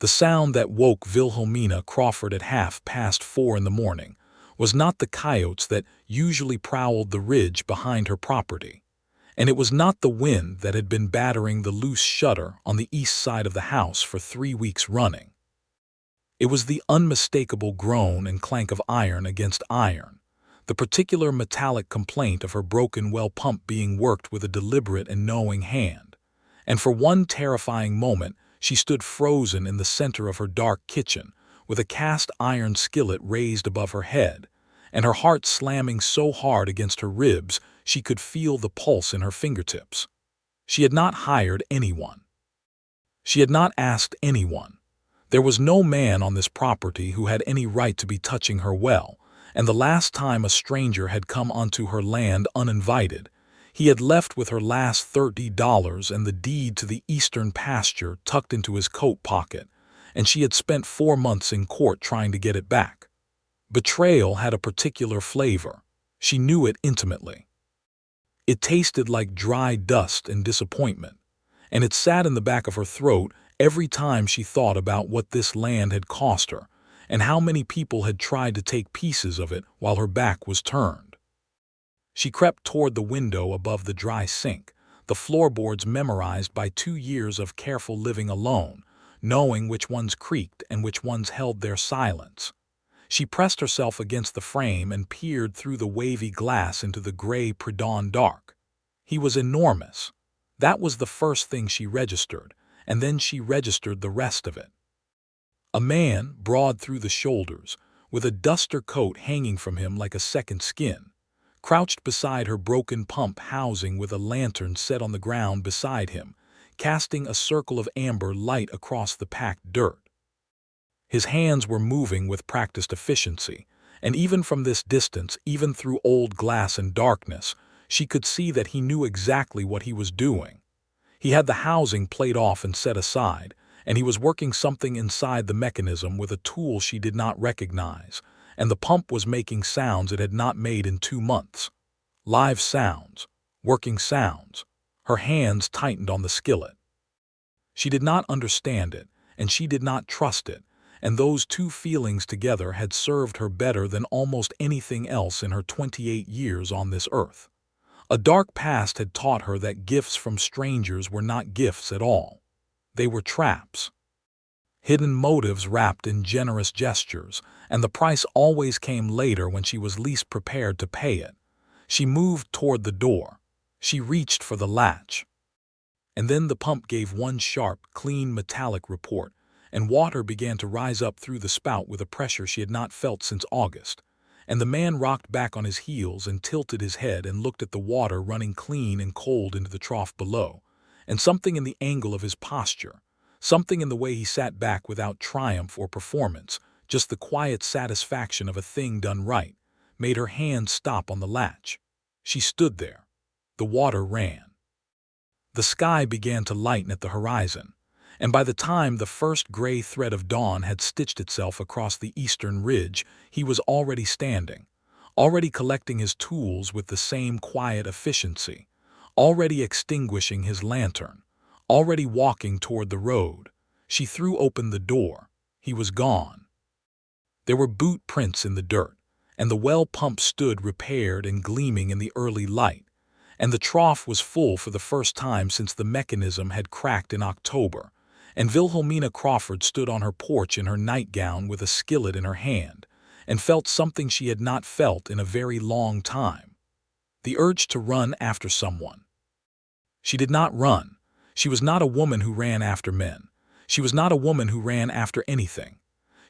The sound that woke Wilhelmina Crawford at 4:30 in the morning was not the coyotes that usually prowled the ridge behind her property, and it was not the wind that had been battering the loose shutter on the east side of the house for 3 weeks running. It was the unmistakable groan and clank of iron against iron, the particular metallic complaint of her broken well pump being worked with a deliberate and knowing hand. And for one terrifying moment, she stood frozen in the center of her dark kitchen, with a cast iron skillet raised above her head, and her heart slamming so hard against her ribs she could feel the pulse in her fingertips. She had not hired anyone. She had not asked anyone. There was no man on this property who had any right to be touching her well, and the last time a stranger had come onto her land uninvited, he had left with her last $30 and the deed to the eastern pasture tucked into his coat pocket, and she had spent 4 months in court trying to get it back. Betrayal had a particular flavor. She knew it intimately. It tasted like dry dust and disappointment, and it sat in the back of her throat every time she thought about what this land had cost her and how many people had tried to take pieces of it while her back was turned. She crept toward the window above the dry sink, the floorboards memorized by 2 years of careful living alone, knowing which ones creaked and which ones held their silence. She pressed herself against the frame and peered through the wavy glass into the gray pre-dawn dark. He was enormous. That was the first thing she registered, and then she registered the rest of it. A man, broad through the shoulders, with a duster coat hanging from him like a second skin, crouched beside her broken pump housing with a lantern set on the ground beside him, casting a circle of amber light across the packed dirt. His hands were moving with practiced efficiency, and even from this distance, even through old glass and darkness, she could see that he knew exactly what he was doing. He had the housing played off and set aside, and he was working something inside the mechanism with a tool she did not recognize, and the pump was making sounds it had not made in 2 months. Live sounds, working sounds. Her hands tightened on the skillet. She did not understand it, and she did not trust it, and those two feelings together had served her better than almost anything else in her 28 years on this earth. A dark past had taught her that gifts from strangers were not gifts at all. They were traps. Hidden motives wrapped in generous gestures, and the price always came later when she was least prepared to pay it. She moved toward the door. She reached for the latch. And then the pump gave one sharp, clean metallic report, and water began to rise up through the spout with a pressure she had not felt since August. And the man rocked back on his heels and tilted his head and looked at the water running clean and cold into the trough below. And something in the angle of his posture, something in the way he sat back without triumph or performance, just the quiet satisfaction of a thing done right, made her hand stop on the latch. She stood there. The water ran. The sky began to lighten at the horizon, and by the time the first gray thread of dawn had stitched itself across the eastern ridge, he was already standing, already collecting his tools with the same quiet efficiency, already extinguishing his lantern, already walking toward the road. She threw open the door. He was gone. There were boot prints in the dirt, and the well pump stood repaired and gleaming in the early light, and the trough was full for the first time since the mechanism had cracked in October, and Wilhelmina Crawford stood on her porch in her nightgown with a skillet in her hand, and felt something she had not felt in a very long time. The urge to run after someone. She did not run. She was not a woman who ran after men. She was not a woman who ran after anything.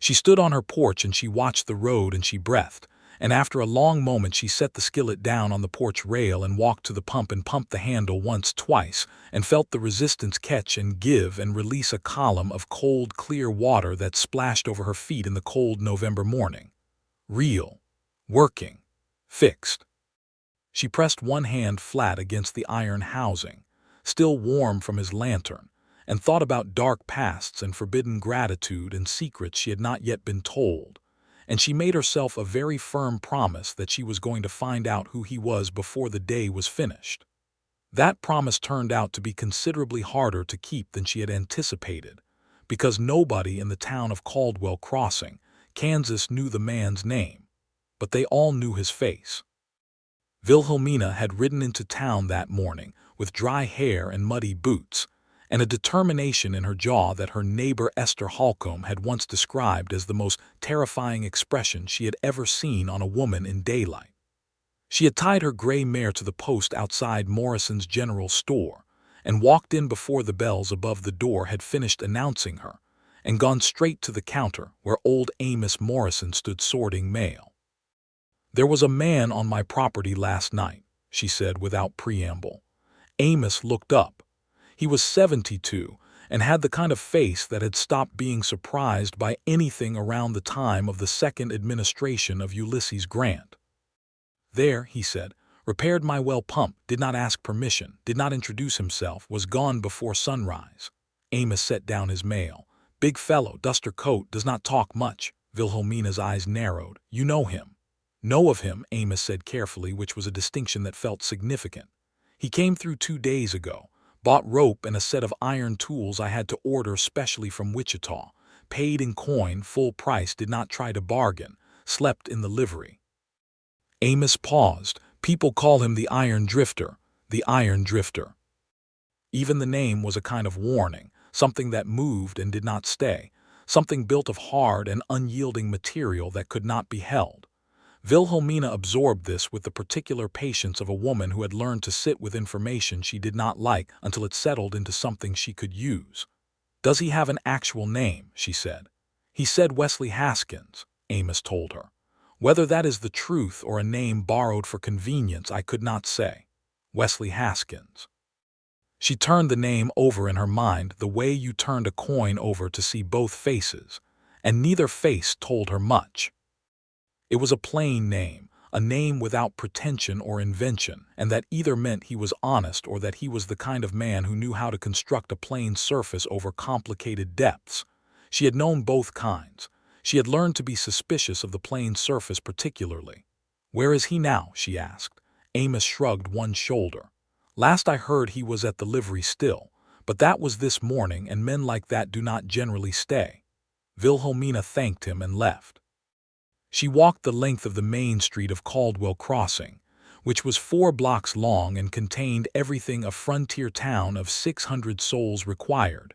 She stood on her porch and she watched the road and she breathed, and after a long moment she set the skillet down on the porch rail and walked to the pump and pumped the handle once, twice, and felt the resistance catch and give and release a column of cold, clear water that splashed over her feet in the cold November morning. Real. Working. Fixed. She pressed one hand flat against the iron housing, still warm from his lantern, and thought about dark pasts and forbidden gratitude and secrets she had not yet been told, and she made herself a very firm promise that she was going to find out who he was before the day was finished. That promise turned out to be considerably harder to keep than she had anticipated, because nobody in the town of Caldwell Crossing, Kansas knew the man's name, but they all knew his face. Wilhelmina had ridden into town that morning with dry hair and muddy boots, and a determination in her jaw that her neighbor Esther Holcomb had once described as the most terrifying expression she had ever seen on a woman in daylight. She had tied her gray mare to the post outside Morrison's General Store and walked in before the bells above the door had finished announcing her, and gone straight to the counter where old Amos Morrison stood sorting mail. "There was a man on my property last night," she said without preamble. Amos looked up. He was 72 and had the kind of face that had stopped being surprised by anything around the time of the second administration of Ulysses Grant. "There," he said, "repaired my well pump, did not ask permission, did not introduce himself, was gone before sunrise." Amos set down his mail. "Big fellow, duster coat, does not talk much." Wilhelmina's eyes narrowed. "You know him?" "Know of him," Amos said carefully, which was a distinction that felt significant. "He came through 2 days ago. Bought rope and a set of iron tools I had to order specially from Wichita. Paid in coin, full price, did not try to bargain. Slept in the livery." Amos paused. "People call him the Iron Drifter. The Iron Drifter." Even the name was a kind of warning, something that moved and did not stay, something built of hard and unyielding material that could not be held. Wilhelmina absorbed this with the particular patience of a woman who had learned to sit with information she did not like until it settled into something she could use. "Does he have an actual name?" she said. "He said Wesley Haskins," Amos told her. "Whether that is the truth or a name borrowed for convenience, I could not say. Wesley Haskins." She turned the name over in her mind the way you turned a coin over to see both faces, and neither face told her much. It was a plain name, a name without pretension or invention, and that either meant he was honest or that he was the kind of man who knew how to construct a plain surface over complicated depths. She had known both kinds. She had learned to be suspicious of the plain surface particularly. "Where is he now?" she asked. Amos shrugged one shoulder. "Last I heard he was at the livery still, but that was this morning, and men like that do not generally stay." Wilhelmina thanked him and left. She walked the length of the main street of Caldwell Crossing, which was 4 blocks long and contained everything a frontier town of 600 souls required: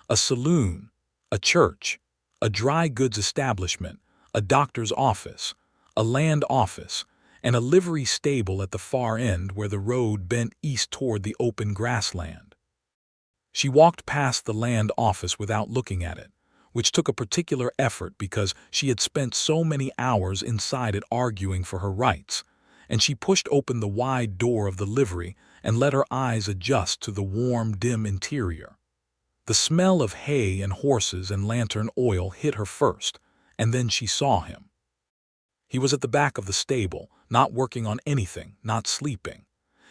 a saloon, a church, a dry goods establishment, a doctor's office, a land office, and a livery stable at the far end where the road bent east toward the open grassland. She walked past the land office without looking at it, which took a particular effort because she had spent so many hours inside it arguing for her rights, and she pushed open the wide door of the livery and let her eyes adjust to the warm, dim interior. The smell of hay and horses and lantern oil hit her first, and then she saw him. He was at the back of the stable, not working on anything, not sleeping.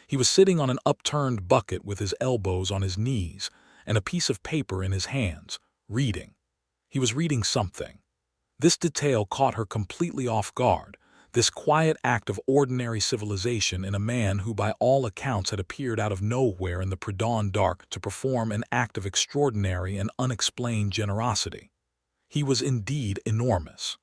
He was sitting on an upturned bucket with his elbows on his knees and a piece of paper in his hands, reading. He was reading something. This detail caught her completely off guard, this quiet act of ordinary civilization in a man who by all accounts had appeared out of nowhere in the pre-dawn dark to perform an act of extraordinary and unexplained generosity. He was indeed enormous.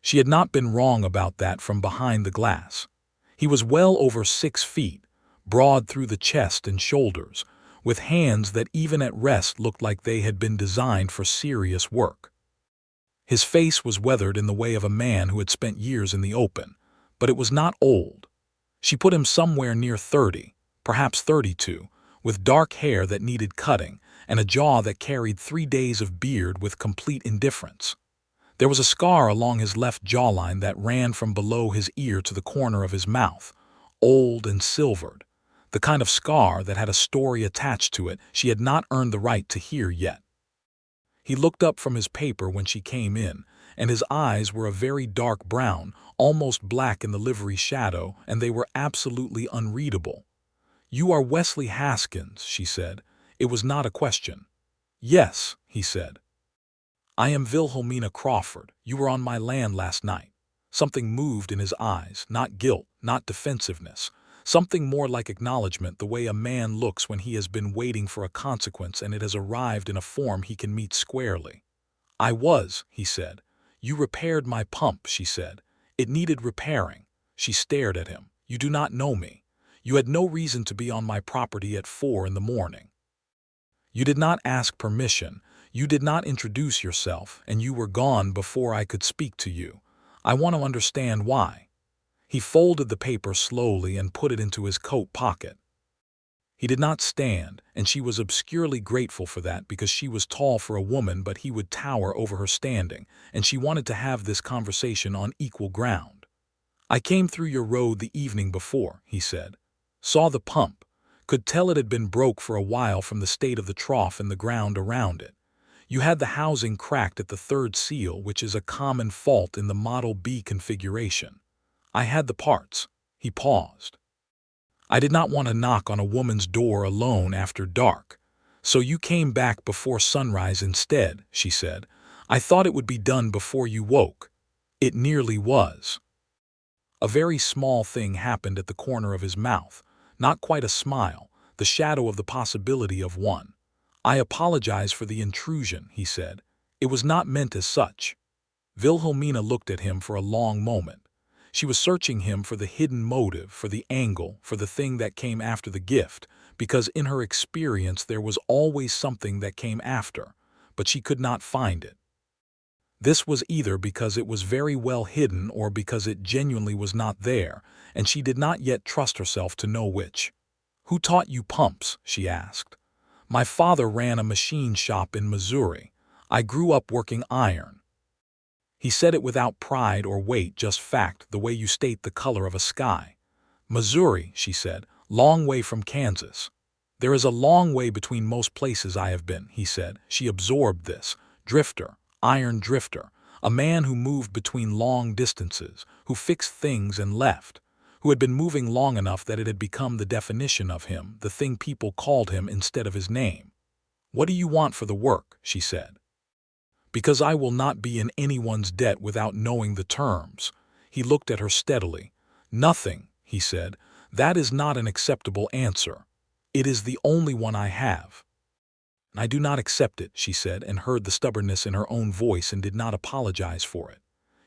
She had not been wrong about that from behind the glass. He was well over 6 feet, broad through the chest and shoulders, with hands that even at rest looked like they had been designed for serious work. His face was weathered in the way of a man who had spent years in the open, but it was not old. She put him somewhere near 30, perhaps 32, with dark hair that needed cutting and a jaw that carried 3 days of beard with complete indifference. There was a scar along his left jawline that ran from below his ear to the corner of his mouth, old and silvered, the kind of scar that had a story attached to it she had not earned the right to hear yet. He looked up from his paper when she came in, and his eyes were a very dark brown, almost black in the livery shadow, and they were absolutely unreadable. "You are Wesley Haskins," she said. It was not a question. "Yes," he said. "I am Wilhelmina Crawford. You were on my land last night." Something moved in his eyes, not guilt, not defensiveness, Something more like acknowledgement, the way a man looks when he has been waiting for a consequence and it has arrived in a form he can meet squarely. "I was," he said. "You repaired my pump," she said. "It needed repairing." She stared at him. "You do not know me. You had no reason to be on my property at 4 in the morning. You did not ask permission. You did not introduce yourself, and you were gone before I could speak to you. I want to understand why." He folded the paper slowly and put it into his coat pocket. He did not stand, and she was obscurely grateful for that because she was tall for a woman, but he would tower over her standing, and she wanted to have this conversation on equal ground. "I came through your road the evening before," he said. "Saw the pump. Could tell it had been broke for a while from the state of the trough and the ground around it. You had the housing cracked at the third seal, which is a common fault in the Model B configuration. I had the parts." He paused. "I did not want to knock on a woman's door alone after dark. So you came back before sunrise instead," she said. "I thought it would be done before you woke." It nearly was. A very small thing happened at the corner of his mouth, not quite a smile, the shadow of the possibility of one. "I apologize for the intrusion," he said. "It was not meant as such." Wilhelmina looked at him for a long moment. She was searching him for the hidden motive, for the angle, for the thing that came after the gift, because in her experience there was always something that came after, but she could not find it. This was either because it was very well hidden or because it genuinely was not there, and she did not yet trust herself to know which. "Who taught you pumps?" she asked. "My father ran a machine shop in Missouri. I grew up working iron." He said it without pride or weight, just fact, the way you state the color of a sky. "Missouri," she said, "long way from Kansas." "There is a long way between most places I have been," he said. She absorbed this. Drifter, iron drifter, a man who moved between long distances, who fixed things and left, who had been moving long enough that it had become the definition of him, the thing people called him instead of his name. "What do you want for the work?" she said. "Because I will not be in anyone's debt without knowing the terms." He looked at her steadily. "Nothing," he said. "That is not an acceptable answer. It is the only one I have." "I do not accept it," she said, and heard the stubbornness in her own voice and did not apologize for it.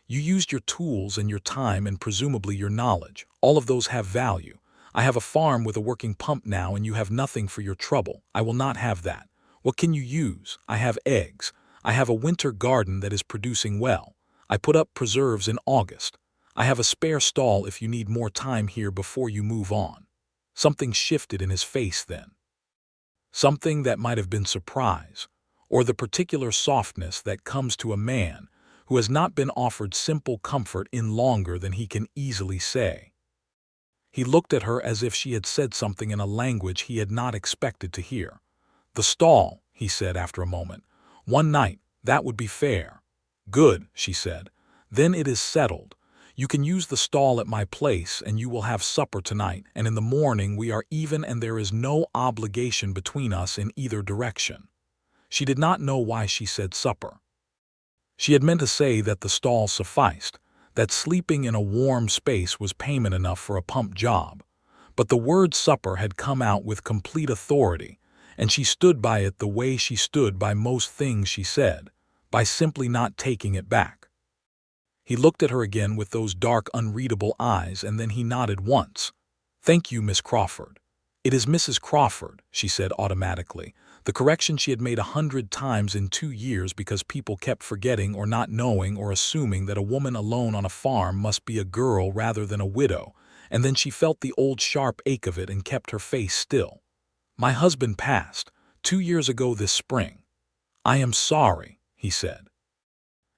"You used your tools and your time and presumably your knowledge. All of those have value. I have a farm with a working pump now and you have nothing for your trouble. I will not have that. What can you use? I have eggs. I have a winter garden that is producing well. I put up preserves in August. I have a spare stall if you need more time here before you move on." Something shifted in his face then. Something that might have been surprise, or the particular softness that comes to a man who has not been offered simple comfort in longer than he can easily say. He looked at her as if she had said something in a language he had not expected to hear. "The stall," he said after a moment. "One night, that would be fair." "Good," she said. "Then it is settled. You can use the stall at my place and you will have supper tonight, and in the morning we are even and there is no obligation between us in either direction." She did not know why she said supper. She had meant to say that the stall sufficed, that sleeping in a warm space was payment enough for a pump job. But the word supper had come out with complete authority, and she stood by it the way she stood by most things she said, by simply not taking it back. He looked at her again with those dark, unreadable eyes, and then he nodded once. "Thank you, Miss Crawford." "It is Mrs. Crawford," she said automatically, the correction she had made 100 times in 2 years because people kept forgetting or not knowing or assuming that a woman alone on a farm must be a girl rather than a widow, and then she felt the old sharp ache of it and kept her face still. "My husband passed 2 years ago this spring." "I am sorry," he said.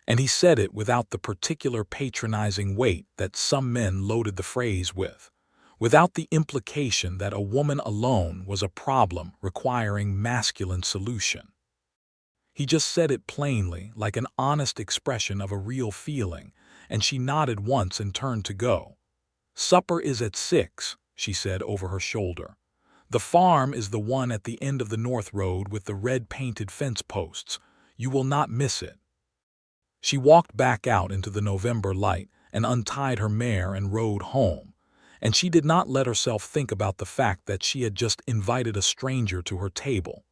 And he said it without the particular patronizing weight that some men loaded the phrase with, without the implication that a woman alone was a problem requiring masculine solution. He just said it plainly, like an honest expression of a real feeling, and she nodded once and turned to go. "Supper is at 6, she said over her shoulder. "The farm is the one at the end of the north road with the red-painted fence posts. You will not miss it." She walked back out into the November light and untied her mare and rode home, And she did not let herself think about the fact that she had just invited a stranger to her table,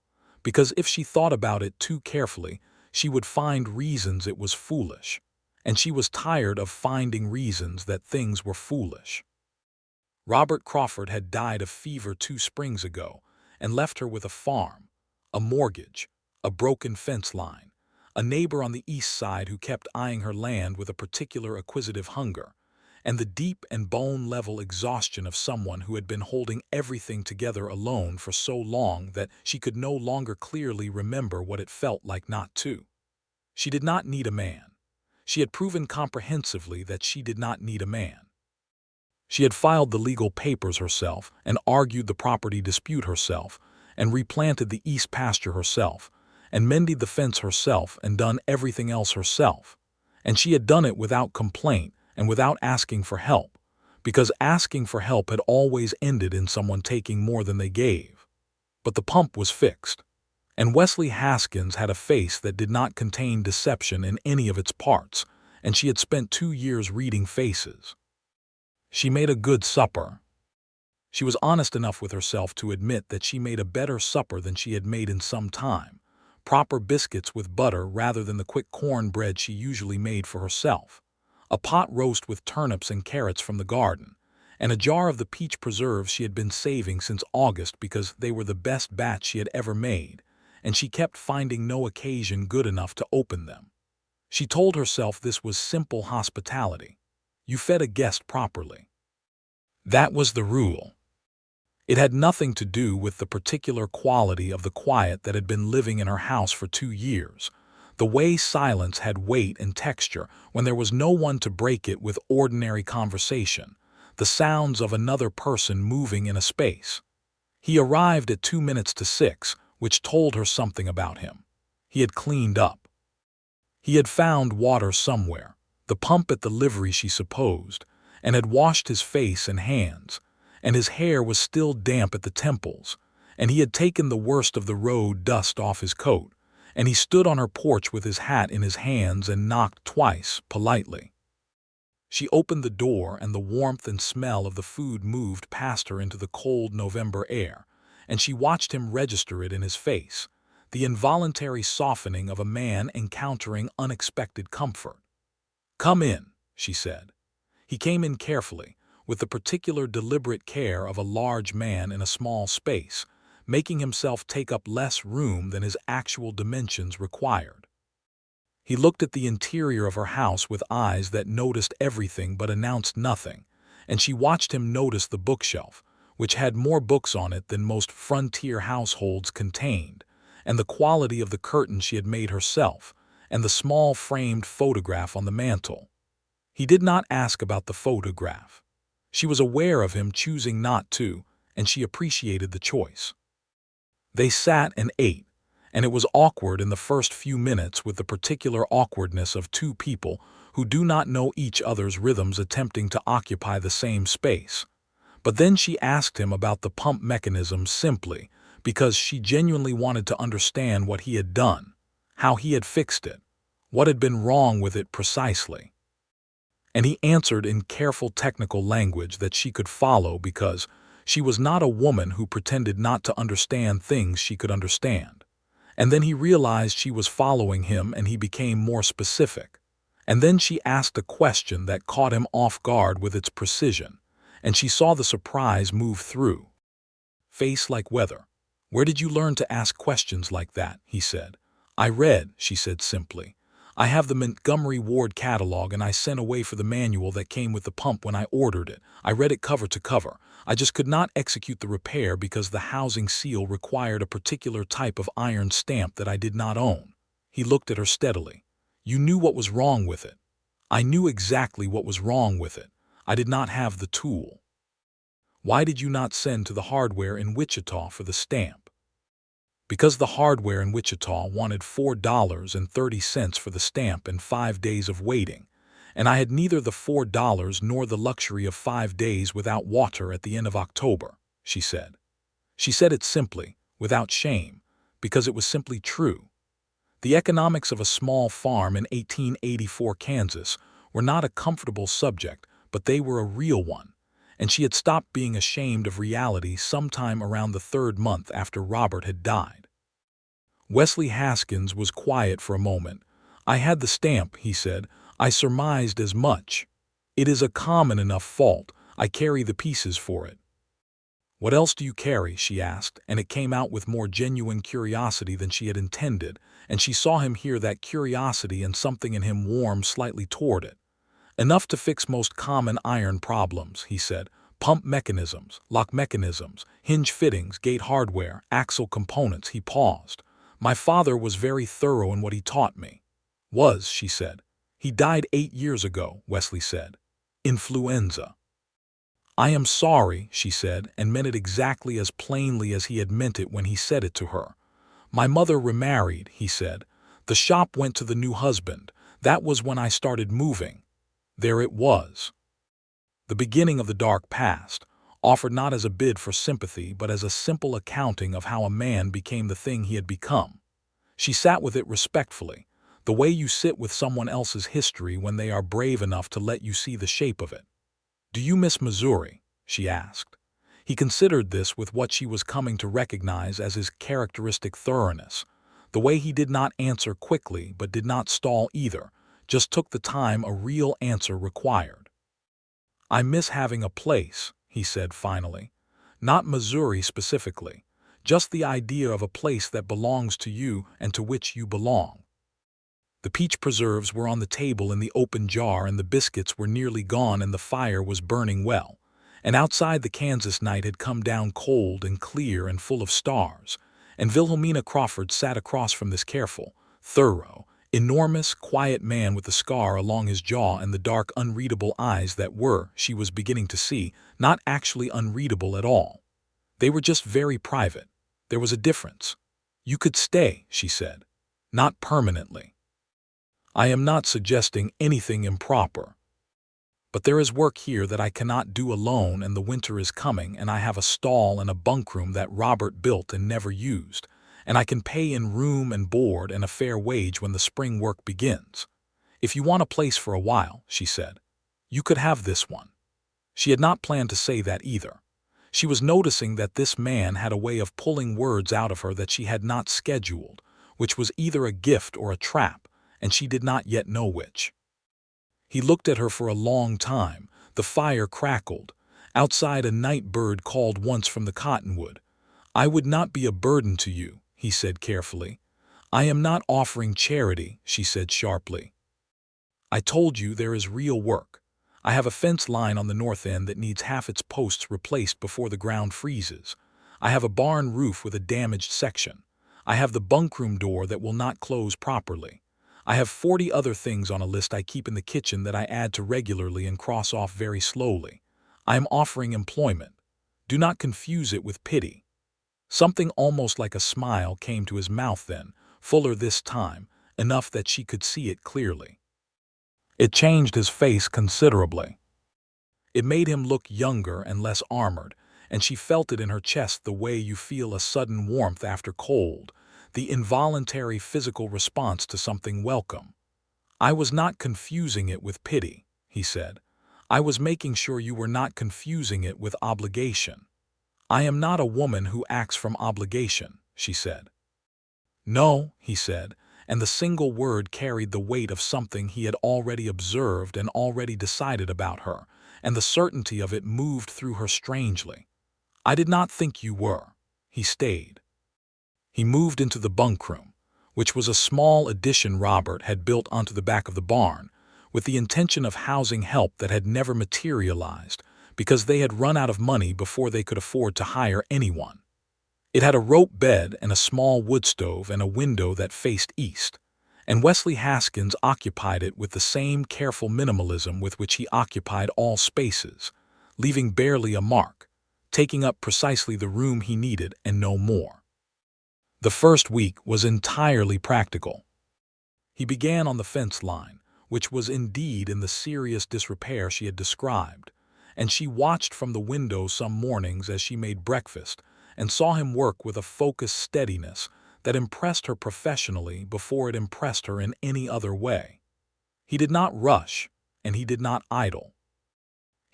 because if she thought about it too carefully, she would find reasons it was foolish, and she was tired of finding reasons that things were foolish. Robert Crawford had died of fever 2 springs ago and left her with a farm, a mortgage, a broken fence line, a neighbor on the east side who kept eyeing her land with a particular acquisitive hunger, and the deep and bone-level exhaustion of someone who had been holding everything together alone for so long that she could no longer clearly remember what it felt like not to. She did not need a man. She had proven comprehensively that she did not need a man. She had filed the legal papers herself and argued the property dispute herself and replanted the east pasture herself and mended the fence herself and done everything else herself. And she had done it without complaint and without asking for help, because asking for help had always ended in someone taking more than they gave. But the pump was fixed, and Wesley Haskins had a face that did not contain deception in any of its parts, and she had spent 2 years reading faces. She made a good supper. She was honest enough with herself to admit that she made a better supper than she had made in some time, proper biscuits with butter rather than the quick cornbread she usually made for herself, a pot roast with turnips and carrots from the garden, and a jar of the peach preserves she had been saving since August because they were the best batch she had ever made, and she kept finding no occasion good enough to open them. She told herself this was simple hospitality. You fed a guest properly. That was the rule. It had nothing to do with the particular quality of the quiet that had been living in her house for 2 years, the way silence had weight and texture when there was no one to break it with ordinary conversation, the sounds of another person moving in a space. He arrived at 2 minutes to 6, which told her something about him. He had cleaned up. He had found water somewhere, the pump at the livery she supposed, and had washed his face and hands, and his hair was still damp at the temples, and he had taken the worst of the road dust off his coat, and he stood on her porch with his hat in his hands and knocked twice, politely. She opened the door, and the warmth and smell of the food moved past her into the cold November air, and she watched him register it in his face, the involuntary softening of a man encountering unexpected comfort. "Come in," she said. He came in carefully, with the particular deliberate care of a large man in a small space, making himself take up less room than his actual dimensions required. He looked at the interior of her house with eyes that noticed everything but announced nothing, and she watched him notice the bookshelf, which had more books on it than most frontier households contained, and the quality of the curtain she had made herself, and the small framed photograph on the mantel. He did not ask about the photograph. She was aware of him choosing not to, and she appreciated the choice. They sat and ate, and it was awkward in the first few minutes with the particular awkwardness of 2 people who do not know each other's rhythms attempting to occupy the same space. But then she asked him about the pump mechanism simply because she genuinely wanted to understand what he had done, how he had fixed it, what had been wrong with it precisely. And he answered in careful technical language that she could follow because she was not a woman who pretended not to understand things she could understand. And then he realized she was following him, and he became more specific. And then she asked a question that caught him off guard with its precision, and she saw the surprise move through. "Face like weather. Where did you learn to ask questions like that?" he said. "I read," she said simply. "I have the Montgomery Ward catalog, and I sent away for the manual that came with the pump when I ordered it. I read it cover to cover. I just could not execute the repair because the housing seal required a particular type of iron stamp that I did not own." He looked at her steadily. "You knew what was wrong with it." "I knew exactly what was wrong with it. I did not have the tool." "Why did you not send to the hardware in Wichita for the stamp?" "Because the hardware in Wichita wanted $4.30 for the stamp and 5 days of waiting, and I had neither the $4 nor the luxury of 5 days without water at the end of October," she said. She said it simply, without shame, because it was simply true. The economics of a small farm in 1884 Kansas were not a comfortable subject, but they were a real one, and she had stopped being ashamed of reality sometime around the 3rd month after Robert had died. Wesley Haskins was quiet for a moment. "I had the stamp," he said. "I surmised as much. It is a common enough fault. I carry the pieces for it." "What else do you carry?" she asked, and it came out with more genuine curiosity than she had intended, and she saw him hear that curiosity and something in him warm slightly toward it. "Enough to fix most common iron problems," he said. "Pump mechanisms, lock mechanisms, hinge fittings, gate hardware, axle components." He paused. "My father was very thorough in what he taught me." "Was," she said. "He died 8 years ago," Wesley said. "Influenza." "I am sorry," she said, and meant it exactly as plainly as he had meant it when he said it to her. "My mother remarried," he said. "The shop went to the new husband. That was when I started moving." There it was. The beginning of the dark past, offered not as a bid for sympathy but as a simple accounting of how a man became the thing he had become. She sat with it respectfully, the way you sit with someone else's history when they are brave enough to let you see the shape of it. "Do you miss Missouri?" she asked. He considered this with what she was coming to recognize as his characteristic thoroughness, the way he did not answer quickly but did not stall either, just took the time a real answer required. "I miss having a place," he said finally. "Not Missouri specifically, just the idea of a place that belongs to you and to which you belong." The peach preserves were on the table in the open jar, and the biscuits were nearly gone, and the fire was burning well. And outside the Kansas night had come down cold and clear and full of stars, and Wilhelmina Crawford sat across from this careful, thorough, enormous, quiet man with the scar along his jaw and the dark, unreadable eyes that were, she was beginning to see, not actually unreadable at all. They were just very private. There was a difference. "You could stay," she said. "Not permanently. I am not suggesting anything improper. But there is work here that I cannot do alone, and the winter is coming, and I have a stall and a bunkroom that Robert built and never used, and I can pay in room and board and a fair wage when the spring work begins. If you want a place for a while," she said, "you could have this one." She had not planned to say that either. She was noticing that this man had a way of pulling words out of her that she had not scheduled, which was either a gift or a trap, and she did not yet know which. He looked at her for a long time. The fire crackled. Outside a night bird called once from the cottonwood. "I would not be a burden to you," he said carefully. "I am not offering charity," she said sharply. "I told you there is real work. I have a fence line on the north end that needs half its posts replaced before the ground freezes. I have a barn roof with a damaged section. I have the bunkroom door that will not close properly. I have 40 other things on a list I keep in the kitchen that I add to regularly and cross off very slowly. I am offering employment. Do not confuse it with pity." Something almost like a smile came to his mouth then, fuller this time, enough that she could see it clearly. It changed his face considerably. It made him look younger and less armored, and she felt it in her chest the way you feel a sudden warmth after cold, the involuntary physical response to something welcome. "I was not confusing it with pity," he said. "I was making sure you were not confusing it with obligation." "I am not a woman who acts from obligation," she said. "No," he said, and the single word carried the weight of something he had already observed and already decided about her, and the certainty of it moved through her strangely. "I did not think you were." He stayed. He moved into the bunkroom, which was a small addition Robert had built onto the back of the barn, with the intention of housing help that had never materialized, because they had run out of money before they could afford to hire anyone. It had a rope bed and a small wood stove and a window that faced east, and Wesley Haskins occupied it with the same careful minimalism with which he occupied all spaces, leaving barely a mark, taking up precisely the room he needed and no more. The first week was entirely practical. He began on the fence line, which was indeed in the serious disrepair she had described, and she watched from the window some mornings as she made breakfast and saw him work with a focused steadiness that impressed her professionally before it impressed her in any other way. He did not rush, and he did not idle.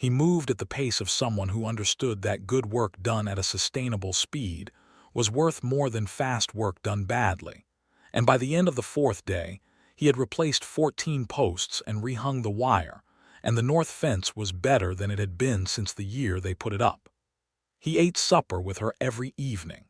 He moved at the pace of someone who understood that good work done at a sustainable speed was worth more than fast work done badly, and by the end of the fourth day, he had replaced 14 posts and rehung the wire, and the north fence was better than it had been since the year they put it up. He ate supper with her every evening.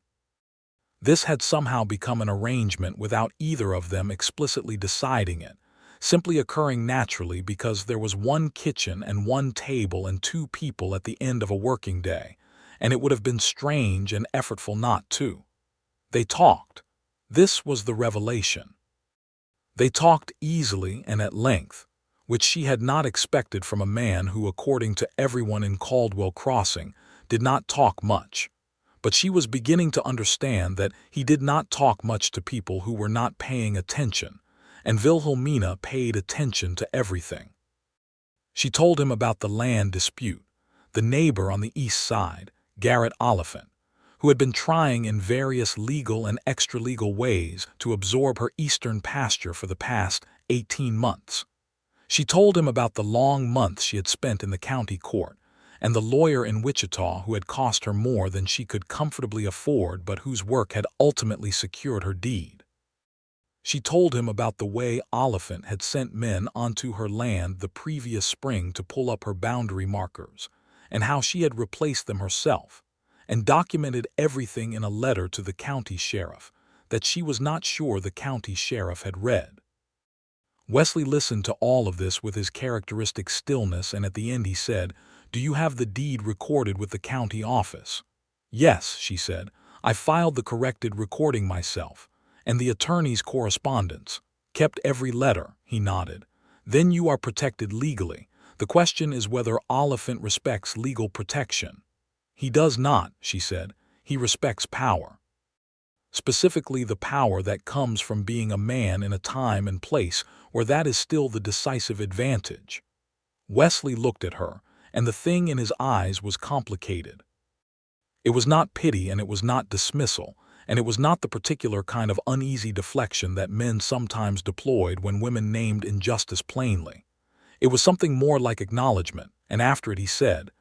This had somehow become an arrangement without either of them explicitly deciding it, simply occurring naturally because there was one kitchen and one table and two people at the end of a working day, and it would have been strange and effortful not to. They talked. This was the revelation. They talked easily and at length, which she had not expected from a man who, according to everyone in Caldwell Crossing, did not talk much. But she was beginning to understand that he did not talk much to people who were not paying attention, and Wilhelmina paid attention to everything. She told him about the land dispute, the neighbor on the east side, Garrett Oliphant, who had been trying in various legal and extra-legal ways to absorb her eastern pasture for the past 18 months. She told him about the long months she had spent in the county court, and the lawyer in Wichita who had cost her more than she could comfortably afford but whose work had ultimately secured her deed. She told him about the way Oliphant had sent men onto her land the previous spring to pull up her boundary markers, and how she had replaced them herself, and documented everything in a letter to the county sheriff that she was not sure the county sheriff had read. Wesley listened to all of this with his characteristic stillness, and at the end he said, "Do you have the deed recorded with the county office?" "Yes," she said. "I filed the corrected recording myself, and the attorney's correspondence. Kept every letter," he nodded. "Then you are protected legally. The question is whether Oliphant respects legal protection." "He does not," she said. "He respects power. Specifically the power that comes from being a man in a time and place where that is still the decisive advantage." Wesley looked at her, and the thing in his eyes was complicated. It was not pity and it was not dismissal, and it was not the particular kind of uneasy deflection that men sometimes deployed when women named injustice plainly. It was something more like acknowledgement, and after it he said,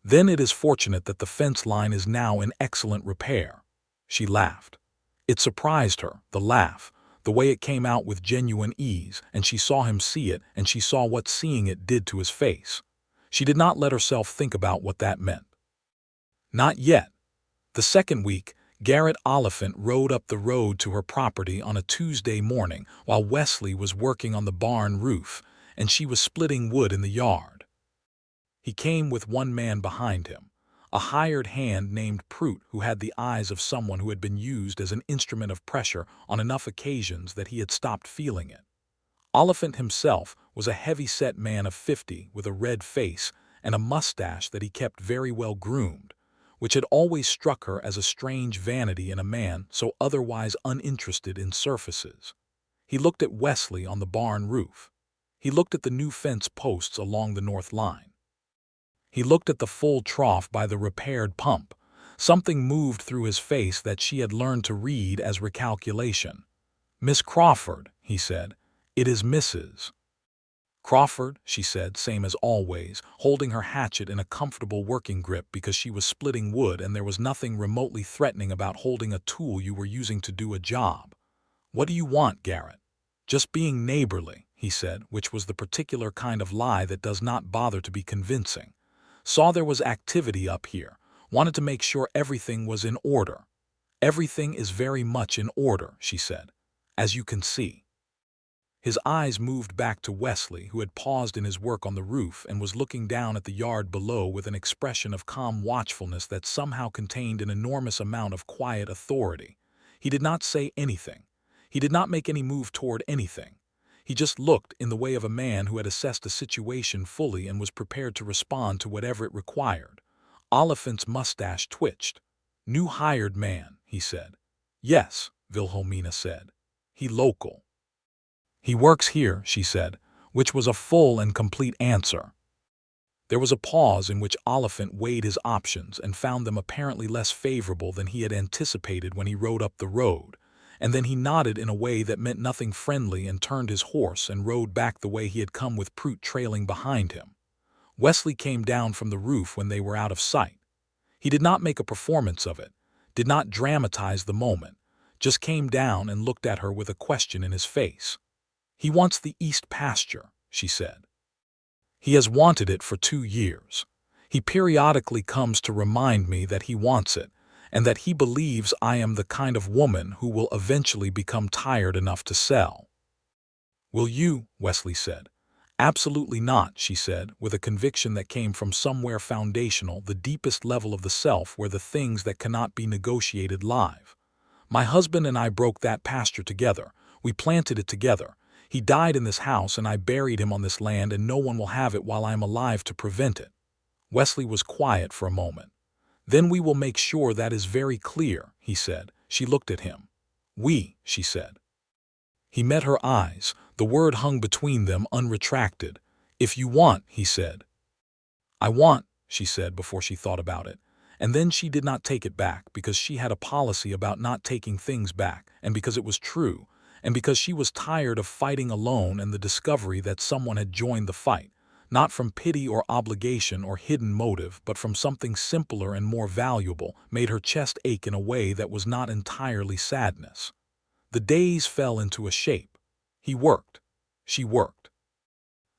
"Then it is fortunate that the fence line is now in excellent repair." She laughed. It surprised her, the laugh, the way it came out with genuine ease, and she saw him see it, and she saw what seeing it did to his face. She did not let herself think about what that meant. Not yet. The second week, Garrett Oliphant rode up the road to her property on a Tuesday morning while Wesley was working on the barn roof, and she was splitting wood in the yard. He came with one man behind him, a hired hand named Prout who had the eyes of someone who had been used as an instrument of pressure on enough occasions that he had stopped feeling it. Oliphant himself was a heavy-set man of 50 with a red face and a mustache that he kept very well groomed, which had always struck her as a strange vanity in a man so otherwise uninterested in surfaces. He looked at Wesley on the barn roof. He looked at the new fence posts along the north line. He looked at the full trough by the repaired pump. Something moved through his face that she had learned to read as recalculation. "Miss Crawford," he said. "It is Mrs. Crawford," she said, same as always, holding her hatchet in a comfortable working grip because she was splitting wood and there was nothing remotely threatening about holding a tool you were using to do a job. "What do you want, Garrett?" "Just being neighborly," he said, which was the particular kind of lie that does not bother to be convincing. "Saw there was activity up here. Wanted to make sure everything was in order." "Everything is very much in order," she said, "as you can see." His eyes moved back to Wesley, who had paused in his work on the roof and was looking down at the yard below with an expression of calm watchfulness that somehow contained an enormous amount of quiet authority. He did not say anything. He did not make any move toward anything. He just looked in the way of a man who had assessed a situation fully and was prepared to respond to whatever it required. Oliphant's mustache twitched. "New hired man," he said. "Yes," Wilhelmina said. "He local." "He works here," she said, which was a full and complete answer. There was a pause in which Oliphant weighed his options and found them apparently less favorable than he had anticipated when he rode up the road, and then he nodded in a way that meant nothing friendly and turned his horse and rode back the way he had come with Prout trailing behind him. Wesley came down from the roof when they were out of sight. He did not make a performance of it, did not dramatize the moment, just came down and looked at her with a question in his face. "He wants the east pasture," she said. "He has wanted it for 2 years. He periodically comes to remind me that he wants it, and that he believes I am the kind of woman who will eventually become tired enough to sell." "Will you?" Wesley said. "Absolutely not," she said, with a conviction that came from somewhere foundational, the deepest level of the self where the things that cannot be negotiated live. "My husband and I broke that pasture together. We planted it together. He died in this house and I buried him on this land, and no one will have it while I am alive to prevent it." Wesley was quiet for a moment. "Then we will make sure that is very clear," he said. She looked at him. "We," she said. He met her eyes. The word hung between them unretracted. "If you want," he said. "I want," she said before she thought about it. And then she did not take it back, because she had a policy about not taking things back, and because it was true, and because she was tired of fighting alone, and the discovery that someone had joined the fight, not from pity or obligation or hidden motive, but from something simpler and more valuable, made her chest ache in a way that was not entirely sadness. The days fell into a shape. He worked. She worked.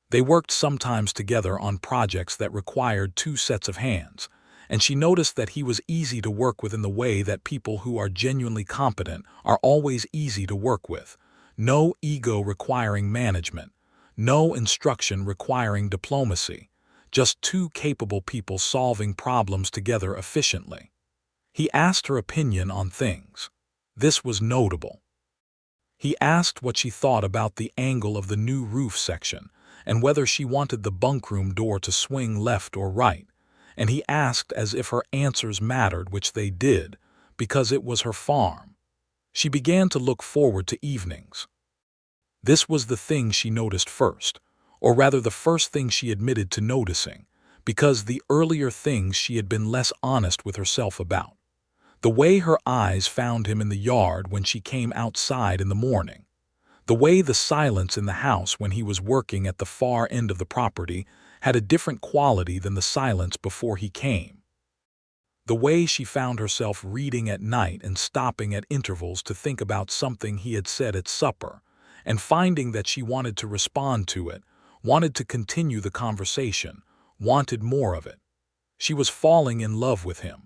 They worked sometimes together on projects that required 2 sets of hands, and she noticed that he was easy to work with in the way that people who are genuinely competent are always easy to work with. No ego requiring management, no instruction requiring diplomacy, just 2 capable people solving problems together efficiently. He asked her opinion on things. This was notable. He asked what she thought about the angle of the new roof section, and whether she wanted the bunkroom door to swing left or right, and he asked as if her answers mattered, which they did, because it was her farm. She began to look forward to evenings. This was the thing she noticed first, or rather the first thing she admitted to noticing, because the earlier things she had been less honest with herself about. The way her eyes found him in the yard when she came outside in the morning. The way the silence in the house when he was working at the far end of the property had a different quality than the silence before he came. The way she found herself reading at night and stopping at intervals to think about something he had said at supper, and finding that she wanted to respond to it, wanted to continue the conversation, wanted more of it. She was falling in love with him.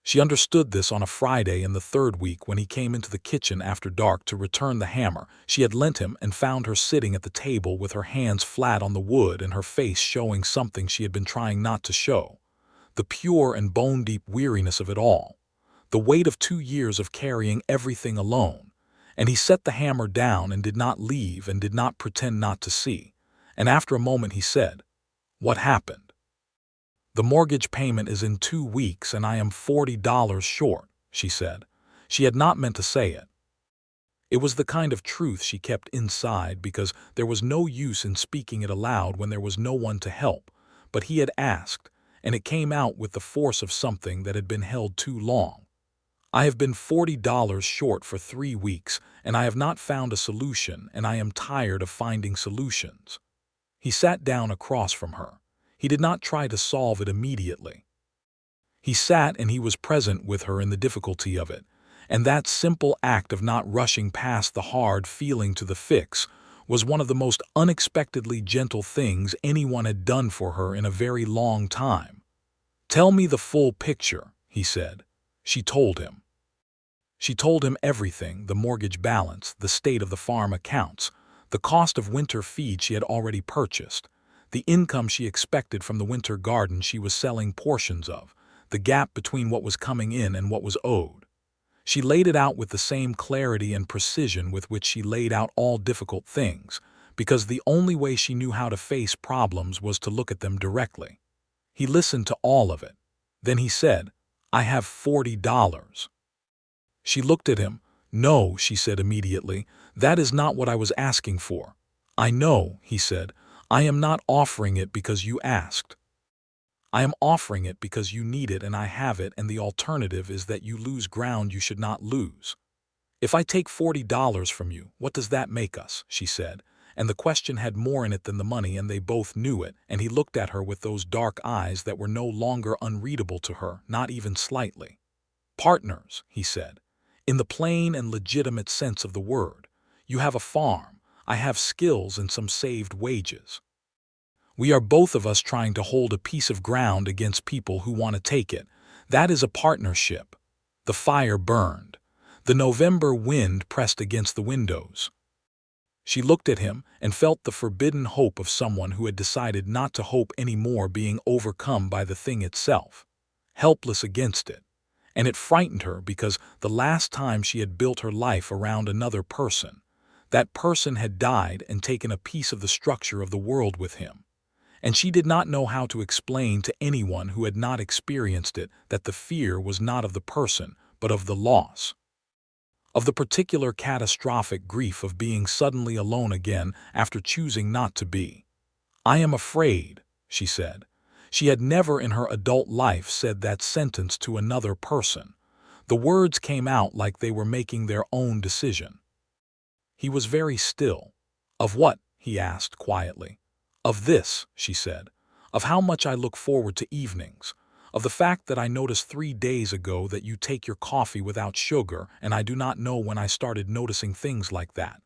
She understood this on a Friday in the 3rd week when he came into the kitchen after dark to return the hammer she had lent him, and found her sitting at the table with her hands flat on the wood and her face showing something she had been trying not to show. The pure and bone-deep weariness of it all. The weight of 2 years of carrying everything alone. And he set the hammer down and did not leave and did not pretend not to see. And after a moment he said, "What happened?" "The mortgage payment is in 2 weeks and I am $40 short," she said. She had not meant to say it. It was the kind of truth she kept inside because there was no use in speaking it aloud when there was no one to help, but he had asked, and it came out with the force of something that had been held too long. "I have been $40 short for 3 weeks, and I have not found a solution, and I am tired of finding solutions." He sat down across from her. He did not try to solve it immediately. He sat and he was present with her in the difficulty of it, and that simple act of not rushing past the hard feeling to the fix was one of the most unexpectedly gentle things anyone had done for her in a very long time. "Tell me the full picture," he said. She told him. She told him everything: the mortgage balance, the state of the farm accounts, the cost of winter feed she had already purchased, the income she expected from the winter garden she was selling portions of, the gap between what was coming in and what was owed. She laid it out with the same clarity and precision with which she laid out all difficult things, because the only way she knew how to face problems was to look at them directly. He listened to all of it. Then he said, "I have $40. She looked at him. "No," she said immediately, "that is not what I was asking for." "I know," he said. "I am not offering it because you asked. I am offering it because you need it and I have it, and the alternative is that you lose ground you should not lose." "If I take $40 from you, what does that make us?" she said, and the question had more in it than the money, and they both knew it, and he looked at her with those dark eyes that were no longer unreadable to her, not even slightly. "Partners," he said, "in the plain and legitimate sense of the word. You have a farm, I have skills and some saved wages. We are both of us trying to hold a piece of ground against people who want to take it. That is a partnership." The fire burned. The November wind pressed against the windows. She looked at him and felt the forbidden hope of someone who had decided not to hope any more, being overcome by the thing itself, helpless against it. And it frightened her because the last time she had built her life around another person, that person had died and taken a piece of the structure of the world with him. And she did not know how to explain to anyone who had not experienced it that the fear was not of the person, but of the loss, of the particular catastrophic grief of being suddenly alone again after choosing not to be. "I am afraid," she said. She had never in her adult life said that sentence to another person. The words came out like they were making their own decision. He was very still. "Of what?" he asked quietly. "Of this," she said. "Of how much I look forward to evenings. Of the fact that I noticed 3 days ago that you take your coffee without sugar, and I do not know when I started noticing things like that.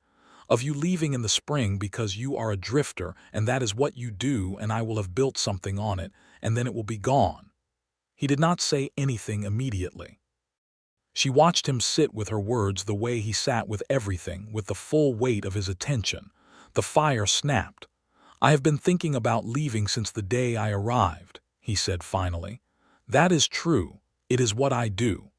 Of you leaving in the spring because you are a drifter, and that is what you do, and I will have built something on it, and then it will be gone." He did not say anything immediately. She watched him sit with her words the way he sat with everything, with the full weight of his attention. The fire snapped. "I have been thinking about leaving since the day I arrived," he said finally. "That is true. It is what I do.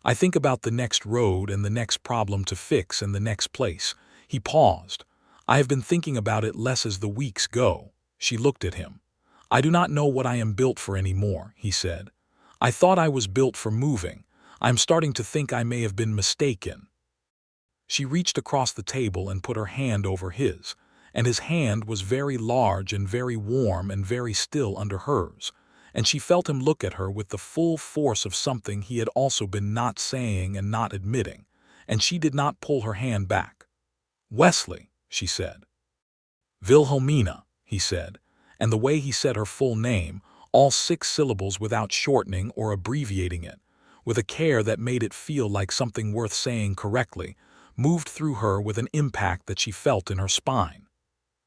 I think about the next road and the next problem to fix and the next place." He paused. "I have been thinking about it less as the weeks go." She looked at him. "I do not know what I am built for anymore," he said. "I thought I was built for moving. I am starting to think I may have been mistaken." She reached across the table and put her hand over his, and his hand was very large and very warm and very still under hers, and she felt him look at her with the full force of something he had also been not saying and not admitting, and she did not pull her hand back. "Wesley," she said. "Wilhelmina," he said, and the way he said her full name, all 6 syllables without shortening or abbreviating it, with a care that made it feel like something worth saying correctly, moved through her with an impact that she felt in her spine.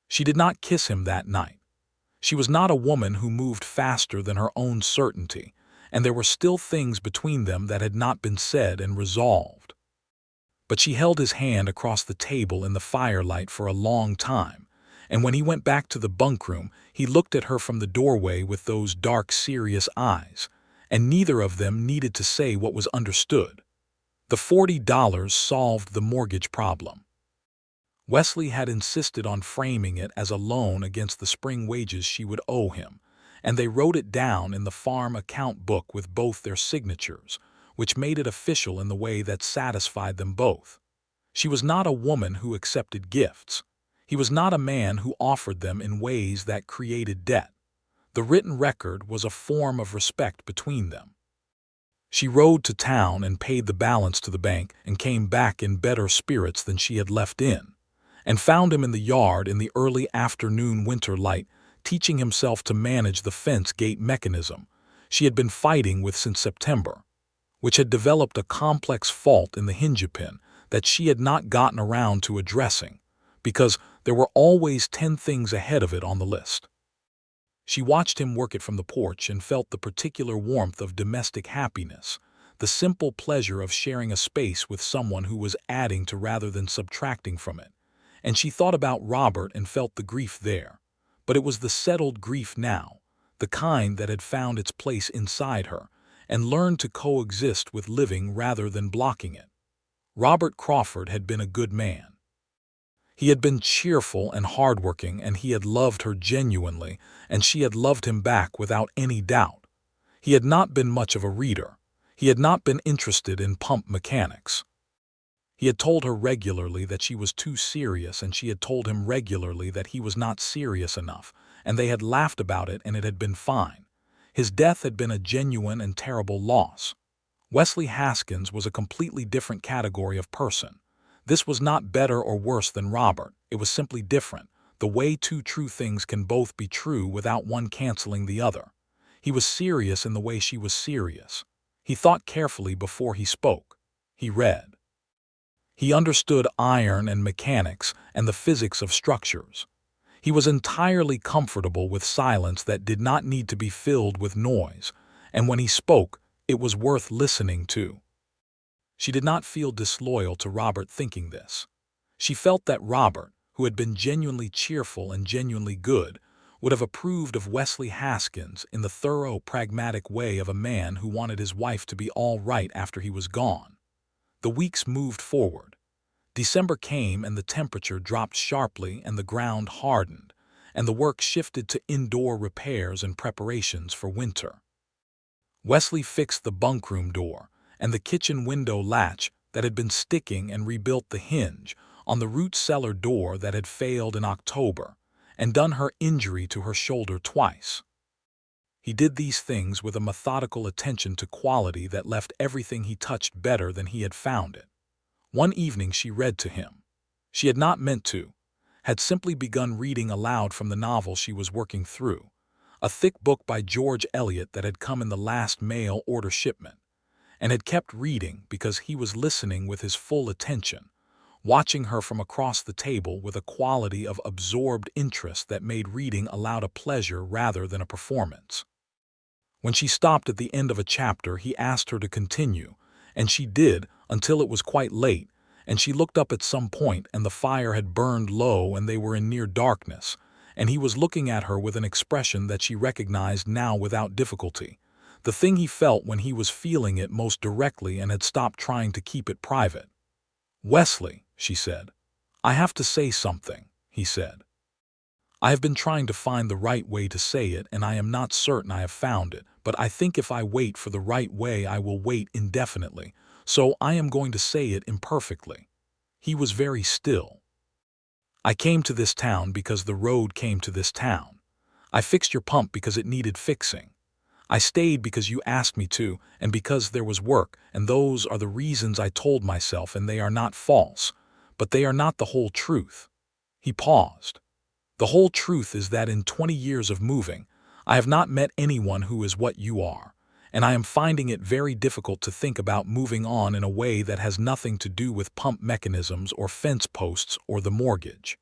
She did not kiss him that night. She was not a woman who moved faster than her own certainty, and there were still things between them that had not been said and resolved. But she held his hand across the table in the firelight for a long time, and when he went back to the bunkroom, he looked at her from the doorway with those dark, serious eyes, and neither of them needed to say what was understood. The $40 solved the mortgage problem. Wesley had insisted on framing it as a loan against the spring wages she would owe him, and they wrote it down in the farm account book with both their signatures, which made it official in the way that satisfied them both. She was not a woman who accepted gifts. He was not a man who offered them in ways that created debt. The written record was a form of respect between them. She rode to town and paid the balance to the bank and came back in better spirits than she had left in, and found him in the yard in the early afternoon winter light, teaching himself to manage the fence gate mechanism she had been fighting with since September, which had developed a complex fault in the hinge-pin that she had not gotten around to addressing, because there were always 10 things ahead of it on the list. She watched him work it from the porch and felt the particular warmth of domestic happiness, the simple pleasure of sharing a space with someone who was adding to rather than subtracting from it. And she thought about Robert and felt the grief there. But it was the settled grief now, the kind that had found its place inside her, and learned to coexist with living rather than blocking it. Robert Crawford had been a good man. He had been cheerful and hardworking, and he had loved her genuinely, and she had loved him back without any doubt. He had not been much of a reader. He had not been interested in pump mechanics. He had told her regularly that she was too serious, and she had told him regularly that he was not serious enough, and they had laughed about it, and it had been fine. His death had been a genuine and terrible loss. Wesley Haskins was a completely different category of person. This was not better or worse than Robert, it was simply different, the way two true things can both be true without one canceling the other. He was serious in the way she was serious. He thought carefully before he spoke. He read. He understood iron and mechanics and the physics of structures. He was entirely comfortable with silence that did not need to be filled with noise, and when he spoke, it was worth listening to. She did not feel disloyal to Robert thinking this. She felt that Robert, who had been genuinely cheerful and genuinely good, would have approved of Wesley Haskins in the thorough, pragmatic way of a man who wanted his wife to be all right after he was gone. The weeks moved forward. December came and the temperature dropped sharply and the ground hardened, and the work shifted to indoor repairs and preparations for winter. Wesley fixed the bunkroom door and the kitchen window latch that had been sticking and rebuilt the hinge on the root cellar door that had failed in October and done her injury to her shoulder twice. He did these things with a methodical attention to quality that left everything he touched better than he had found it. One evening she read to him. She had not meant to, had simply begun reading aloud from the novel she was working through, a thick book by George Eliot that had come in the last mail order shipment, and had kept reading because he was listening with his full attention, watching her from across the table with a quality of absorbed interest that made reading aloud a pleasure rather than a performance. When she stopped at the end of a chapter, he asked her to continue, and she did until it was quite late, and she looked up at some point and the fire had burned low and they were in near darkness, and he was looking at her with an expression that she recognized now without difficulty, the thing he felt when he was feeling it most directly and had stopped trying to keep it private. "Wesley," she said. "I have to say something," he said. "I have been trying to find the right way to say it, and I am not certain I have found it, but I think if I wait for the right way I will wait indefinitely, so I am going to say it imperfectly." He was very still. "I came to this town because the road came to this town. I fixed your pump because it needed fixing. I stayed because you asked me to, and because there was work, and those are the reasons I told myself, and they are not false, but they are not the whole truth." He paused. "The whole truth is that in 20 years of moving, I have not met anyone who is what you are, and I am finding it very difficult to think about moving on in a way that has nothing to do with pump mechanisms or fence posts or the mortgage."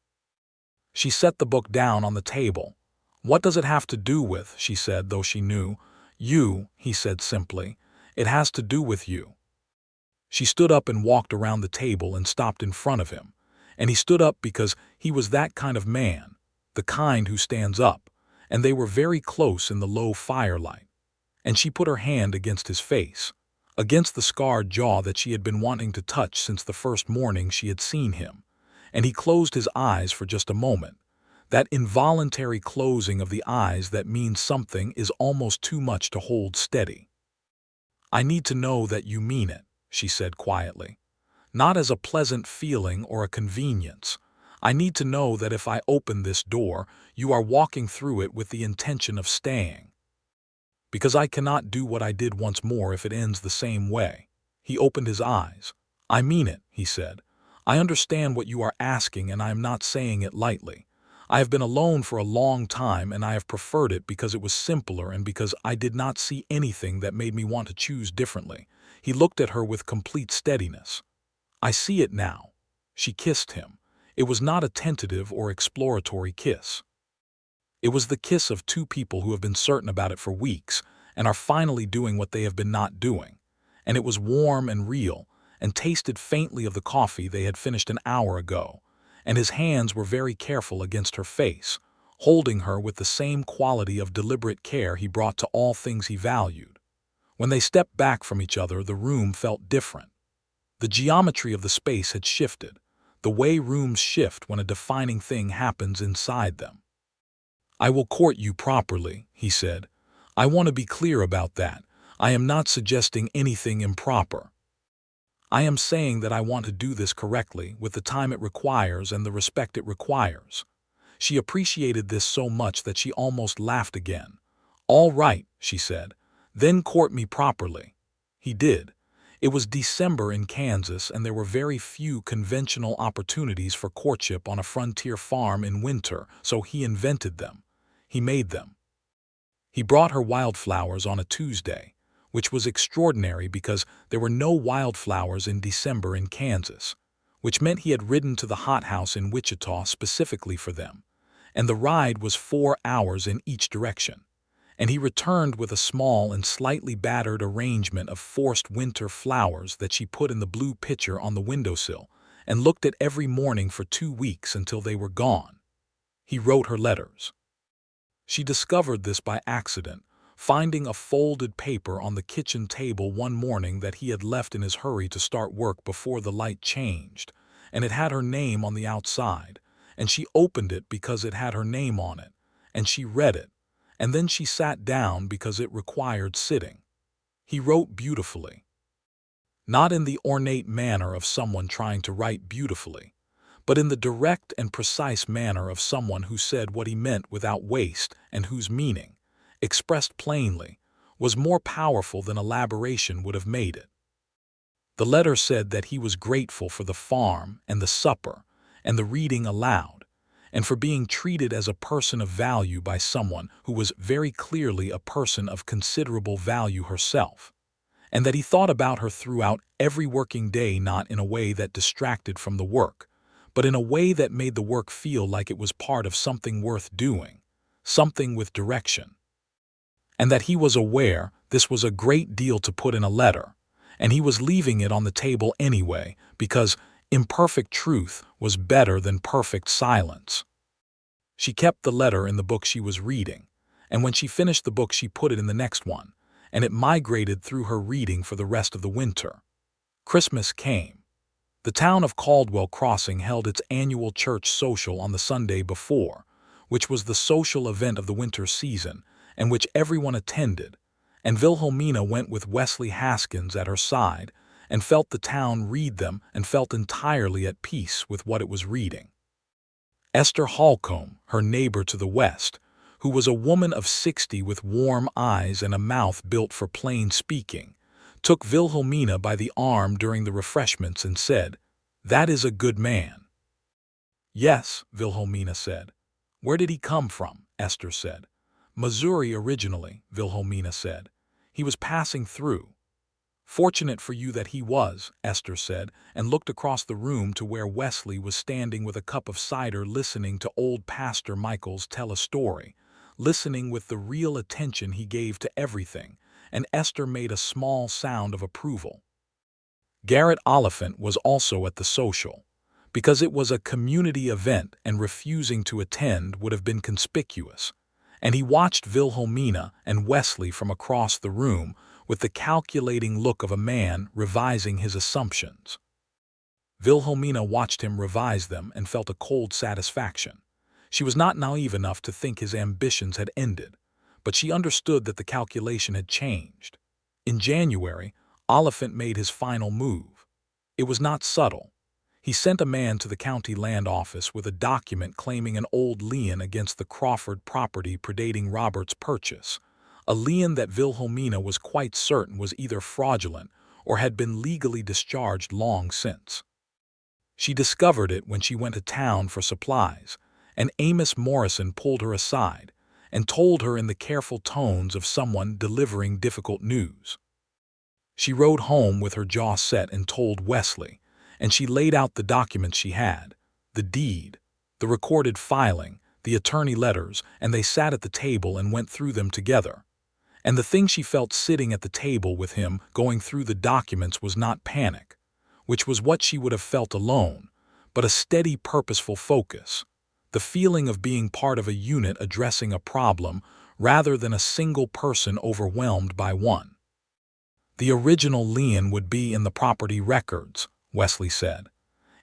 She set the book down on the table. "What does it have to do with?" she said, though she knew. "You," he said simply. "It has to do with you." She stood up and walked around the table and stopped in front of him, and he stood up because he was that kind of man, the kind who stands up, and they were very close in the low firelight, and she put her hand against his face, against the scarred jaw that she had been wanting to touch since the first morning she had seen him, and he closed his eyes for just a moment. That involuntary closing of the eyes that means something is almost too much to hold steady. "I need to know that you mean it," she said quietly. "Not as a pleasant feeling or a convenience. I need to know that if I open this door, you are walking through it with the intention of staying. Because I cannot do what I did once more if it ends the same way." He opened his eyes. "I mean it," he said. "I understand what you are asking, and I am not saying it lightly. I have been alone for a long time, and I have preferred it because it was simpler and because I did not see anything that made me want to choose differently." He looked at her with complete steadiness. "I see it now." She kissed him. It was not a tentative or exploratory kiss. It was the kiss of two people who have been certain about it for weeks and are finally doing what they have been not doing. And it was warm and real and tasted faintly of the coffee they had finished an hour ago, and his hands were very careful against her face, holding her with the same quality of deliberate care he brought to all things he valued. When they stepped back from each other, the room felt different. The geometry of the space had shifted, the way rooms shift when a defining thing happens inside them. "I will court you properly," he said. "I want to be clear about that. I am not suggesting anything improper. I am saying that I want to do this correctly, with the time it requires and the respect it requires." She appreciated this so much that she almost laughed again. "All right," she said. "Then court me properly." He did. It was December in Kansas, and there were very few conventional opportunities for courtship on a frontier farm in winter, so he invented them. He made them. He brought her wildflowers on a Tuesday, which was extraordinary because there were no wildflowers in December in Kansas, which meant he had ridden to the hothouse in Wichita specifically for them, and the ride was 4 hours in each direction. And he returned with a small and slightly battered arrangement of forced winter flowers that she put in the blue pitcher on the windowsill and looked at every morning for 2 weeks until they were gone. He wrote her letters. She discovered this by accident, finding a folded paper on the kitchen table one morning that he had left in his hurry to start work before the light changed, and it had her name on the outside, and she opened it because it had her name on it, and she read it. And then she sat down because it required sitting. He wrote beautifully. Not in the ornate manner of someone trying to write beautifully, but in the direct and precise manner of someone who said what he meant without waste and whose meaning, expressed plainly, was more powerful than elaboration would have made it. The letter said that he was grateful for the farm and the supper and the reading aloud, and for being treated as a person of value by someone who was very clearly a person of considerable value herself, and that he thought about her throughout every working day, not in a way that distracted from the work, but in a way that made the work feel like it was part of something worth doing, something with direction. And that he was aware this was a great deal to put in a letter, and he was leaving it on the table anyway because imperfect truth was better than perfect silence. She kept the letter in the book she was reading, and when she finished the book she put it in the next one, and it migrated through her reading for the rest of the winter. Christmas came. The town of Caldwell Crossing held its annual church social on the Sunday before, which was the social event of the winter season, and which everyone attended, and Wilhelmina went with Wesley Haskins at her side, and felt the town read them and felt entirely at peace with what it was reading. Esther Holcomb, her neighbor to the west, who was a woman of 60 with warm eyes and a mouth built for plain speaking, took Wilhelmina by the arm during the refreshments and said, "That is a good man." "Yes," Wilhelmina said. "Where did he come from?" Esther said. "Missouri originally," Wilhelmina said. "He was passing through." "Fortunate for you that he was," Esther said, and looked across the room to where Wesley was standing with a cup of cider listening to old Pastor Michaels tell a story, listening with the real attention he gave to everything, and Esther made a small sound of approval. Garrett Oliphant was also at the social, because it was a community event and refusing to attend would have been conspicuous, and he watched Wilhelmina and Wesley from across the room with the calculating look of a man revising his assumptions. Wilhelmina watched him revise them and felt a cold satisfaction. She was not naive enough to think his ambitions had ended, but she understood that the calculation had changed. In January, Oliphant made his final move. It was not subtle. He sent a man to the county land office with a document claiming an old lien against the Crawford property predating Robert's purchase, a lien that Wilhelmina was quite certain was either fraudulent or had been legally discharged long since. She discovered it when she went to town for supplies, and Amos Morrison pulled her aside and told her in the careful tones of someone delivering difficult news. She rode home with her jaw set and told Wesley, and she laid out the documents she had, the deed, the recorded filing, the attorney letters, and they sat at the table and went through them together. And the thing she felt sitting at the table with him going through the documents was not panic, which was what she would have felt alone, but a steady, purposeful focus, the feeling of being part of a unit addressing a problem rather than a single person overwhelmed by one. The original lien would be in the property records, Wesley said.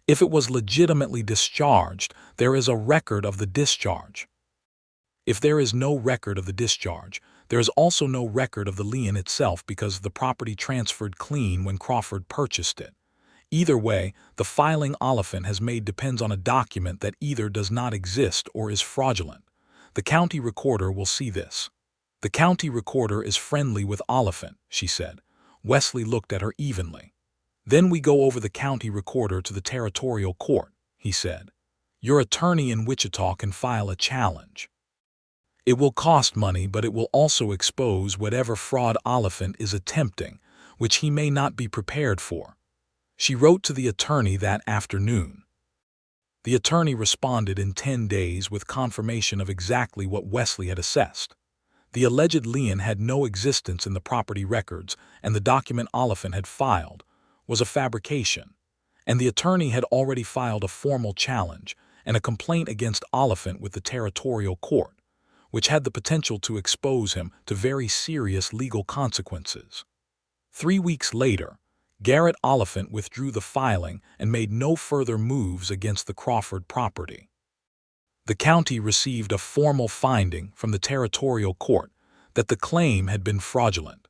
If it was legitimately discharged, there is a record of the discharge. If there is no record of the discharge, there is also no record of the lien itself because the property transferred clean when Crawford purchased it. Either way, the filing Oliphant has made depends on a document that either does not exist or is fraudulent. The county recorder will see this. The county recorder is friendly with Oliphant, she said. Wesley looked at her evenly. "Then we go over the county recorder to the territorial court," he said. "Your attorney in Wichita can file a challenge. It will cost money, but it will also expose whatever fraud Oliphant is attempting, which he may not be prepared for." She wrote to the attorney that afternoon. The attorney responded in 10 days with confirmation of exactly what Wesley had assessed. The alleged lien had no existence in the property records, and the document Oliphant had filed was a fabrication. And the attorney had already filed a formal challenge and a complaint against Oliphant with the territorial court, which had the potential to expose him to very serious legal consequences. 3 weeks later, Garrett Oliphant withdrew the filing and made no further moves against the Crawford property. The county received a formal finding from the territorial court that the claim had been fraudulent.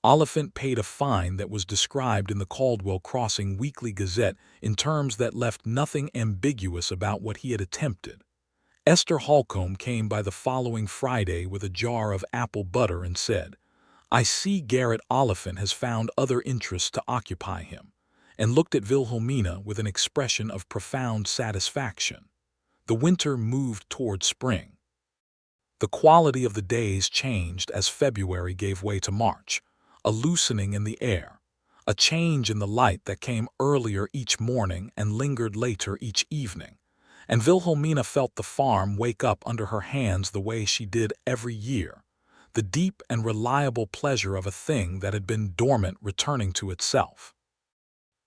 Oliphant paid a fine that was described in the Caldwell Crossing Weekly Gazette in terms that left nothing ambiguous about what he had attempted. Esther Holcomb came by the following Friday with a jar of apple butter and said, "I see Garrett Oliphant has found other interests to occupy him," and looked at Wilhelmina with an expression of profound satisfaction. The winter moved toward spring. The quality of the days changed as February gave way to March, a loosening in the air, a change in the light that came earlier each morning and lingered later each evening, and Wilhelmina felt the farm wake up under her hands the way she did every year, the deep and reliable pleasure of a thing that had been dormant returning to itself.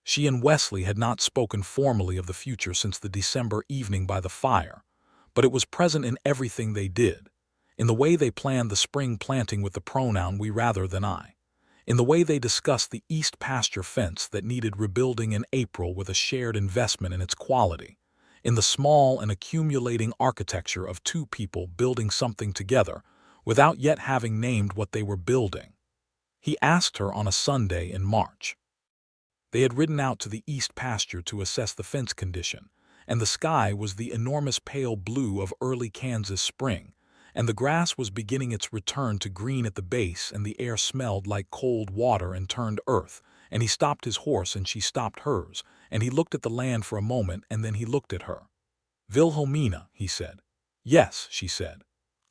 She and Wesley had not spoken formally of the future since the December evening by the fire, but it was present in everything they did, in the way they planned the spring planting with the pronoun we rather than I, in the way they discussed the east pasture fence that needed rebuilding in April with a shared investment in its quality, in the small and accumulating architecture of two people building something together without yet having named what they were building. He asked her on a Sunday in March. They had ridden out to the east pasture to assess the fence condition, and the sky was the enormous pale blue of early Kansas spring, and the grass was beginning its return to green at the base, and the air smelled like cold water and turned earth, and he stopped his horse and she stopped hers, and he looked at the land for a moment and then he looked at her. "Wilhelmina," he said. "Yes," she said.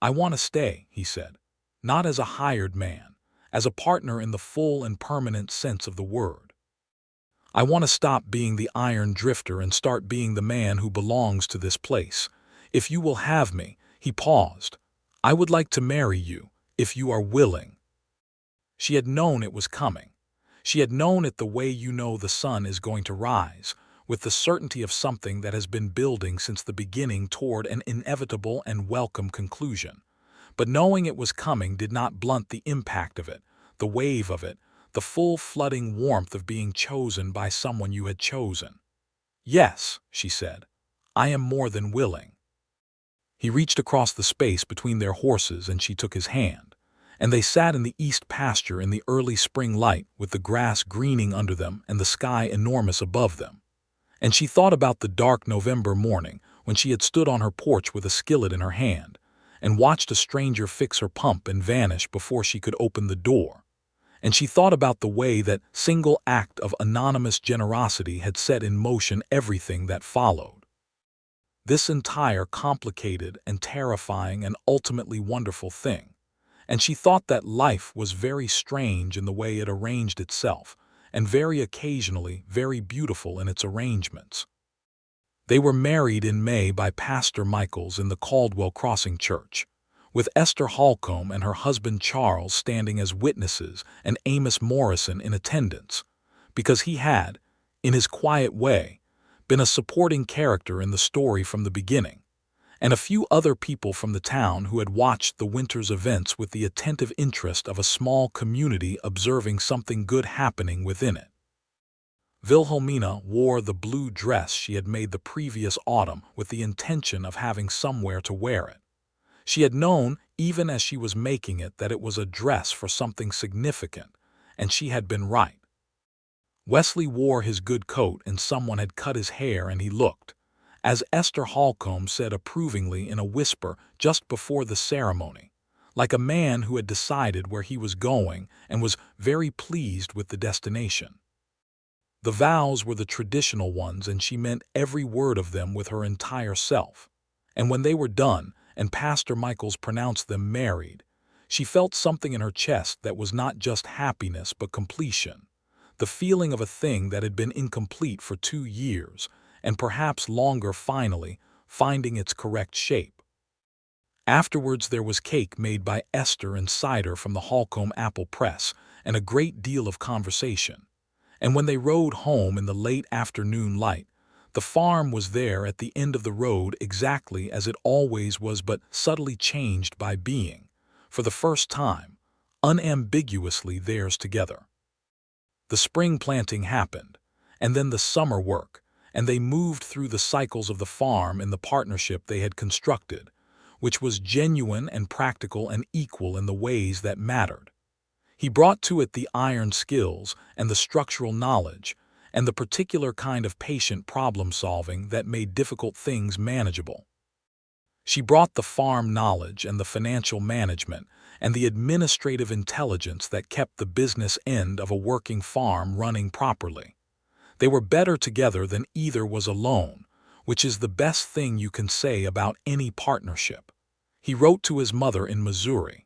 "I want to stay," he said. "Not as a hired man, as a partner in the full and permanent sense of the word. I want to stop being the iron drifter and start being the man who belongs to this place. If you will have me," he paused, "I would like to marry you, if you are willing." She had known it was coming. She had known it the way you know the sun is going to rise, with the certainty of something that has been building since the beginning toward an inevitable and welcome conclusion. But knowing it was coming did not blunt the impact of it, the wave of it, the full flooding warmth of being chosen by someone you had chosen. "Yes," she said, "I am more than willing." He reached across the space between their horses and she took his hand, and they sat in the east pasture in the early spring light with the grass greening under them and the sky enormous above them. And she thought about the dark November morning when she had stood on her porch with a skillet in her hand and watched a stranger fix her pump and vanish before she could open the door. And she thought about the way that single act of anonymous generosity had set in motion everything that followed. This entire complicated and terrifying and ultimately wonderful thing. And she thought that life was very strange in the way it arranged itself, and very occasionally very beautiful in its arrangements. They were married in May by Pastor Michaels in the Caldwell Crossing Church, with Esther Holcomb and her husband Charles standing as witnesses and Amos Morrison in attendance, because he had, in his quiet way, been a supporting character in the story from the beginning, and a few other people from the town who had watched the winter's events with the attentive interest of a small community observing something good happening within it. Wilhelmina wore the blue dress she had made the previous autumn with the intention of having somewhere to wear it. She had known, even as she was making it, that it was a dress for something significant, and she had been right. Wesley wore his good coat and someone had cut his hair and he looked, as Esther Holcomb said approvingly in a whisper just before the ceremony, like a man who had decided where he was going and was very pleased with the destination. The vows were the traditional ones, and she meant every word of them with her entire self. And when they were done, and Pastor Michaels pronounced them married, she felt something in her chest that was not just happiness but completion, the feeling of a thing that had been incomplete for 2 years, and perhaps longer finally finding its correct shape. Afterwards there was cake made by Esther and cider from the Holcomb apple press, and a great deal of conversation. And when they rode home in the late afternoon light, the farm was there at the end of the road exactly as it always was, but subtly changed by being, for the first time, unambiguously theirs together. The spring planting happened, and then the summer work, and they moved through the cycles of the farm in the partnership they had constructed, which was genuine and practical and equal in the ways that mattered. He brought to it the iron skills and the structural knowledge and the particular kind of patient problem-solving that made difficult things manageable. She brought the farm knowledge and the financial management and the administrative intelligence that kept the business end of a working farm running properly. They were better together than either was alone, which is the best thing you can say about any partnership. He wrote to his mother in Missouri.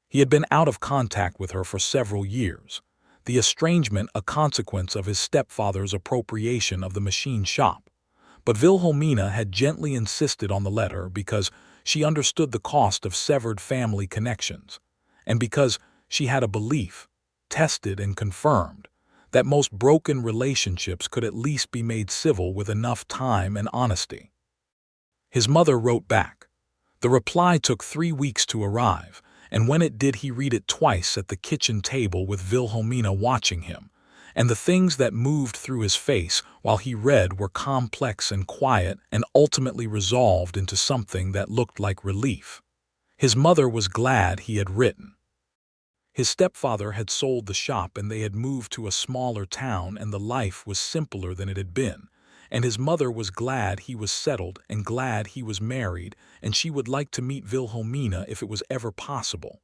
He had been out of contact with her for several years, the estrangement a consequence of his stepfather's appropriation of the machine shop. But Wilhelmina had gently insisted on the letter because she understood the cost of severed family connections, and because she had a belief, tested and confirmed, that most broken relationships could at least be made civil with enough time and honesty. His mother wrote back. The reply took 3 weeks to arrive, and when it did he read it twice at the kitchen table with Wilhelmina watching him, and the things that moved through his face while he read were complex and quiet and ultimately resolved into something that looked like relief. His mother was glad he had written. His stepfather had sold the shop and they had moved to a smaller town, and the life was simpler than it had been, and his mother was glad he was settled and glad he was married, and she would like to meet Wilhelmina if it was ever possible.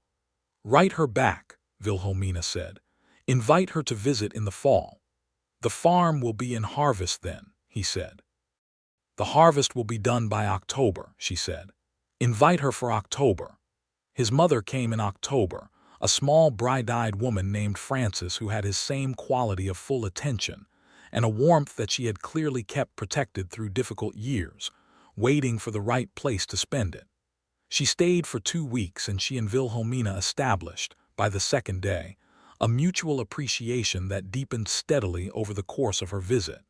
Write her back, Wilhelmina said. Invite her to visit in the fall. The farm will be in harvest then, he said. The harvest will be done by October, she said. Invite her for October. His mother came in October, a small bright-eyed woman named Frances who had his same quality of full attention, and a warmth that she had clearly kept protected through difficult years, waiting for the right place to spend it. She stayed for 2 weeks, and she and Wilhelmina established, by the second day, a mutual appreciation that deepened steadily over the course of her visit.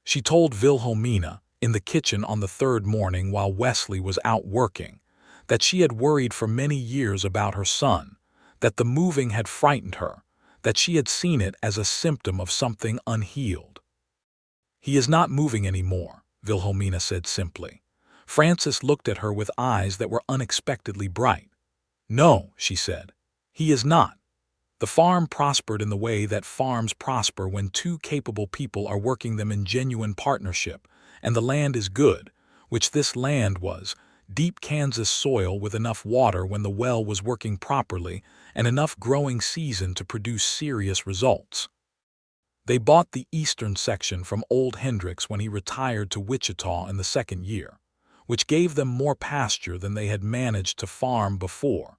She told Wilhelmina, in the kitchen on the 3rd morning while Wesley was out working, that she had worried for many years about her son, that the moving had frightened her, that she had seen it as a symptom of something unhealed. He is not moving anymore, Wilhelmina said simply. Frances looked at her with eyes that were unexpectedly bright. No, she said, he is not. The farm prospered in the way that farms prosper when 2 capable people are working them in genuine partnership, and the land is good, which this land was, deep Kansas soil with enough water when the well was working properly and enough growing season to produce serious results. They bought the eastern section from old Hendricks when he retired to Wichita in the 2nd year, which gave them more pasture than they had managed to farm before,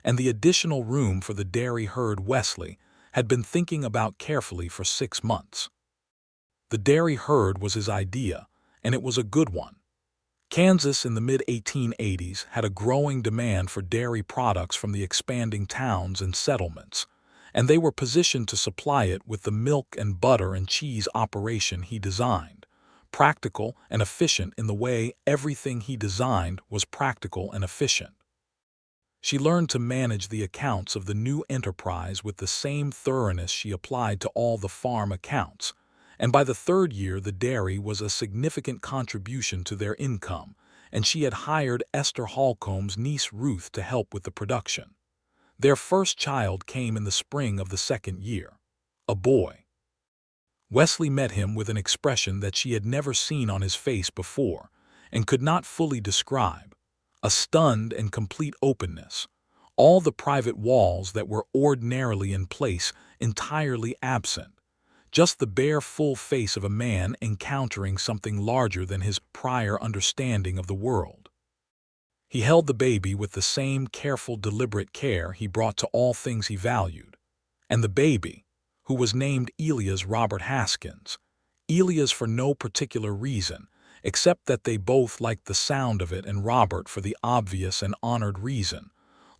and the additional room for the dairy herd Wesley had been thinking about carefully for 6 months. The dairy herd was his idea, and it was a good one. Kansas in the mid-1880s had a growing demand for dairy products from the expanding towns and settlements, and they were positioned to supply it with the milk and butter and cheese operation he designed, practical and efficient in the way everything he designed was practical and efficient. She learned to manage the accounts of the new enterprise with the same thoroughness she applied to all the farm accounts, and by the 3rd year the dairy was a significant contribution to their income, and she had hired Esther Holcomb's niece Ruth to help with the production. Their first child came in the spring of the 2nd year, a boy. Wesley met him with an expression that she had never seen on his face before and could not fully describe, a stunned and complete openness, all the private walls that were ordinarily in place entirely absent, just the bare full face of a man encountering something larger than his prior understanding of the world. He held the baby with the same careful, deliberate care he brought to all things he valued, and the baby, who was named Elias Robert Haskins, Elias for no particular reason, except that they both liked the sound of it, and Robert for the obvious and honored reason,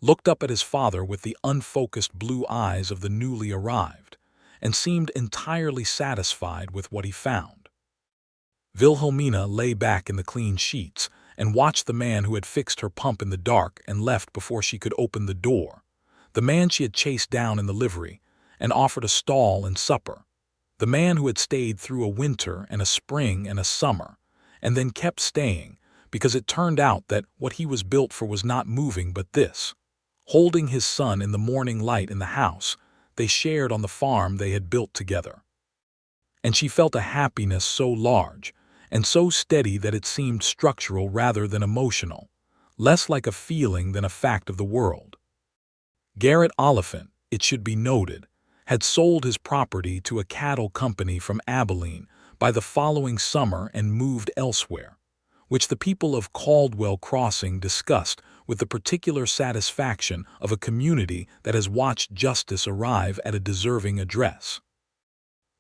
looked up at his father with the unfocused blue eyes of the newly arrived, and seemed entirely satisfied with what he found. Wilhelmina lay back in the clean sheets and watched the man who had fixed her pump in the dark and left before she could open the door, the man she had chased down in the livery and offered a stall and supper, the man who had stayed through a winter and a spring and a summer, and then kept staying because it turned out that what he was built for was not moving but this. Holding his son in the morning light in the house they shared on the farm they had built together. And she felt a happiness so large and so steady that it seemed structural rather than emotional, less like a feeling than a fact of the world. Garrett Oliphant, it should be noted, had sold his property to a cattle company from Abilene by the following summer and moved elsewhere, which the people of Caldwell Crossing discussed with the particular satisfaction of a community that has watched justice arrive at a deserving address.